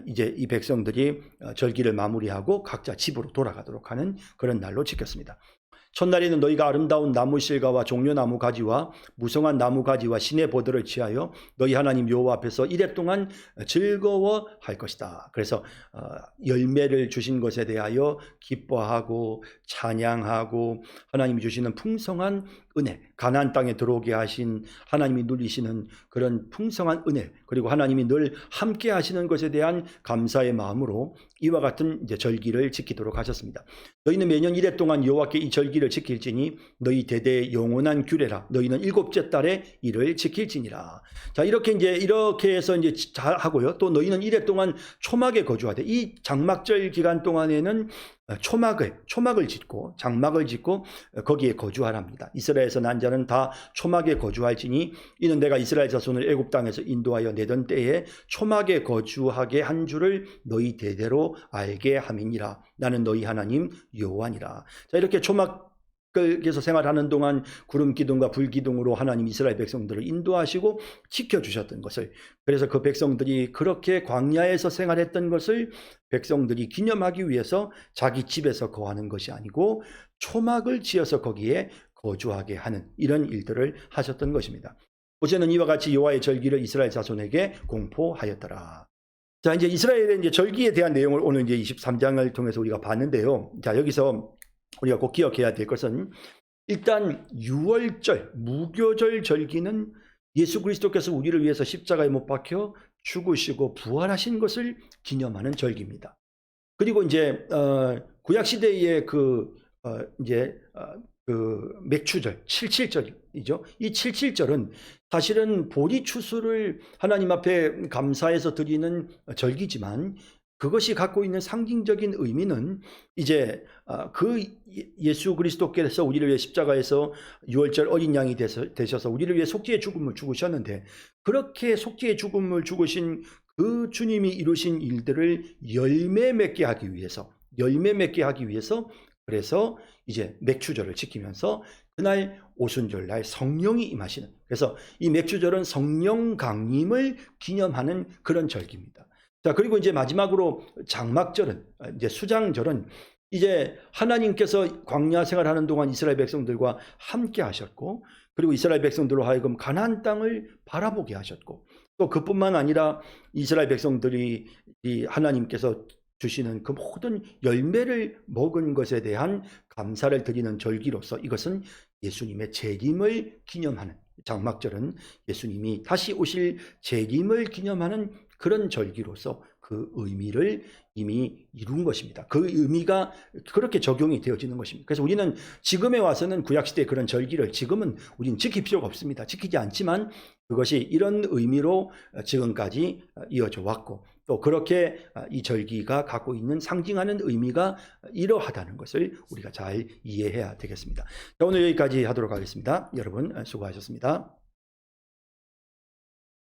S1: 이제 이 백성들이 절기를 마무리하고 각자 집으로 돌아가도록 하는 그런 날로 지켰습니다. 첫날에는 너희가 아름다운 나무 실과와 종려나무 가지와 무성한 나무 가지와 신의 보들을 취하여 너희 하나님 여호와 앞에서 이래 동안 즐거워할 것이다. 그래서 열매를 주신 것에 대하여 기뻐하고 찬양하고 하나님이 주시는 풍성한 은혜, 가나안 땅에 들어오게 하신 하나님이 누리시는 그런 풍성한 은혜, 그리고 하나님이 늘 함께 하시는 것에 대한 감사의 마음으로 이와 같은 이제 절기를 지키도록 하셨습니다. 너희는 매년 이래 동안 여호와께 이 절기를 지킬지니 너희 대대의 영원한 규례라. 너희는 7째 달에 이를 지킬지니라. 자, 이렇게 해서 이제 하고요. 또 너희는 이래 동안 초막에 거주하되, 이 장막절 기간 동안에는 초막을 짓고 장막을 짓고 거기에 거주하랍니다. 이스라엘에서 난 자는 다 초막에 거주할지니 이는 내가 이스라엘 자손을 애굽 땅에서 인도하여 내던 때에 초막에 거주하게 한 줄을 너희 대대로 알게 함이니라. 나는 너희 하나님 여호와니라. 자, 이렇게 초막에서 생활하는 동안 구름 기둥과 불 기둥으로 하나님 이스라엘 백성들을 인도하시고 지켜주셨던 것을, 그래서 그 백성들이 그렇게 광야에서 생활했던 것을 백성들이 기념하기 위해서 자기 집에서 거하는 것이 아니고 초막을 지어서 거기에 거주하게 하는 이런 일들을 하셨던 것입니다. 모세는 이와 같이 여호와의 절기를 이스라엘 자손에게 공포하였더라. 자, 이제 이스라엘의 이제 절기에 대한 내용을 오늘 이제 23장을 통해서 우리가 봤는데요. 자, 여기서 우리가 꼭 기억해야 될 것은 일단 유월절, 무교절 절기는 예수 그리스도께서 우리를 위해서 십자가에 못 박혀 죽으시고 부활하신 것을 기념하는 절기입니다. 그리고 이제 구약 시대의 그 맥추절, 칠칠절이죠. 이 칠칠절은 사실은 보리 추수를 하나님 앞에 감사해서 드리는 절기지만 그것이 갖고 있는 상징적인 의미는 이제 그 예수 그리스도께서 우리를 위해 십자가에서 유월절 어린 양이 되셔서 우리를 위해 속죄의 죽음을 죽으셨는데, 그렇게 속죄의 죽음을 죽으신 그 주님이 이루신 일들을 열매 맺게 하기 위해서 그래서 이제 맥추절을 지키면서 그날 오순절날 성령이 임하시는, 그래서 이 맥추절은 성령 강림을 기념하는 그런 절기입니다. 자, 그리고 이제 마지막으로 장막절은, 이제 수장절은 이제 하나님께서 광야 생활하는 동안 이스라엘 백성들과 함께 하셨고, 그리고 이스라엘 백성들로 하여금 가나안 땅을 바라보게 하셨고, 또 그뿐만 아니라 이스라엘 백성들이 이 하나님께서 주시는 그 모든 열매를 먹은 것에 대한 감사를 드리는 절기로서 이것은 예수님의 재림을 기념하는, 장막절은 예수님이 다시 오실 재림을 기념하는 그런 절기로서 그 의미를 이미 이룬 것입니다. 그 의미가 그렇게 적용이 되어지는 것입니다. 그래서 우리는 지금에 와서는 구약시대의 그런 절기를 지금은 우리는 지킬 필요가 없습니다. 지키지 않지만 그것이 이런 의미로 지금까지 이어져 왔고, 또 그렇게 이 절기가 갖고 있는 상징하는 의미가 이러하다는 것을 우리가 잘 이해해야 되겠습니다. 자, 오늘 여기까지 하도록 하겠습니다. 여러분 수고하셨습니다.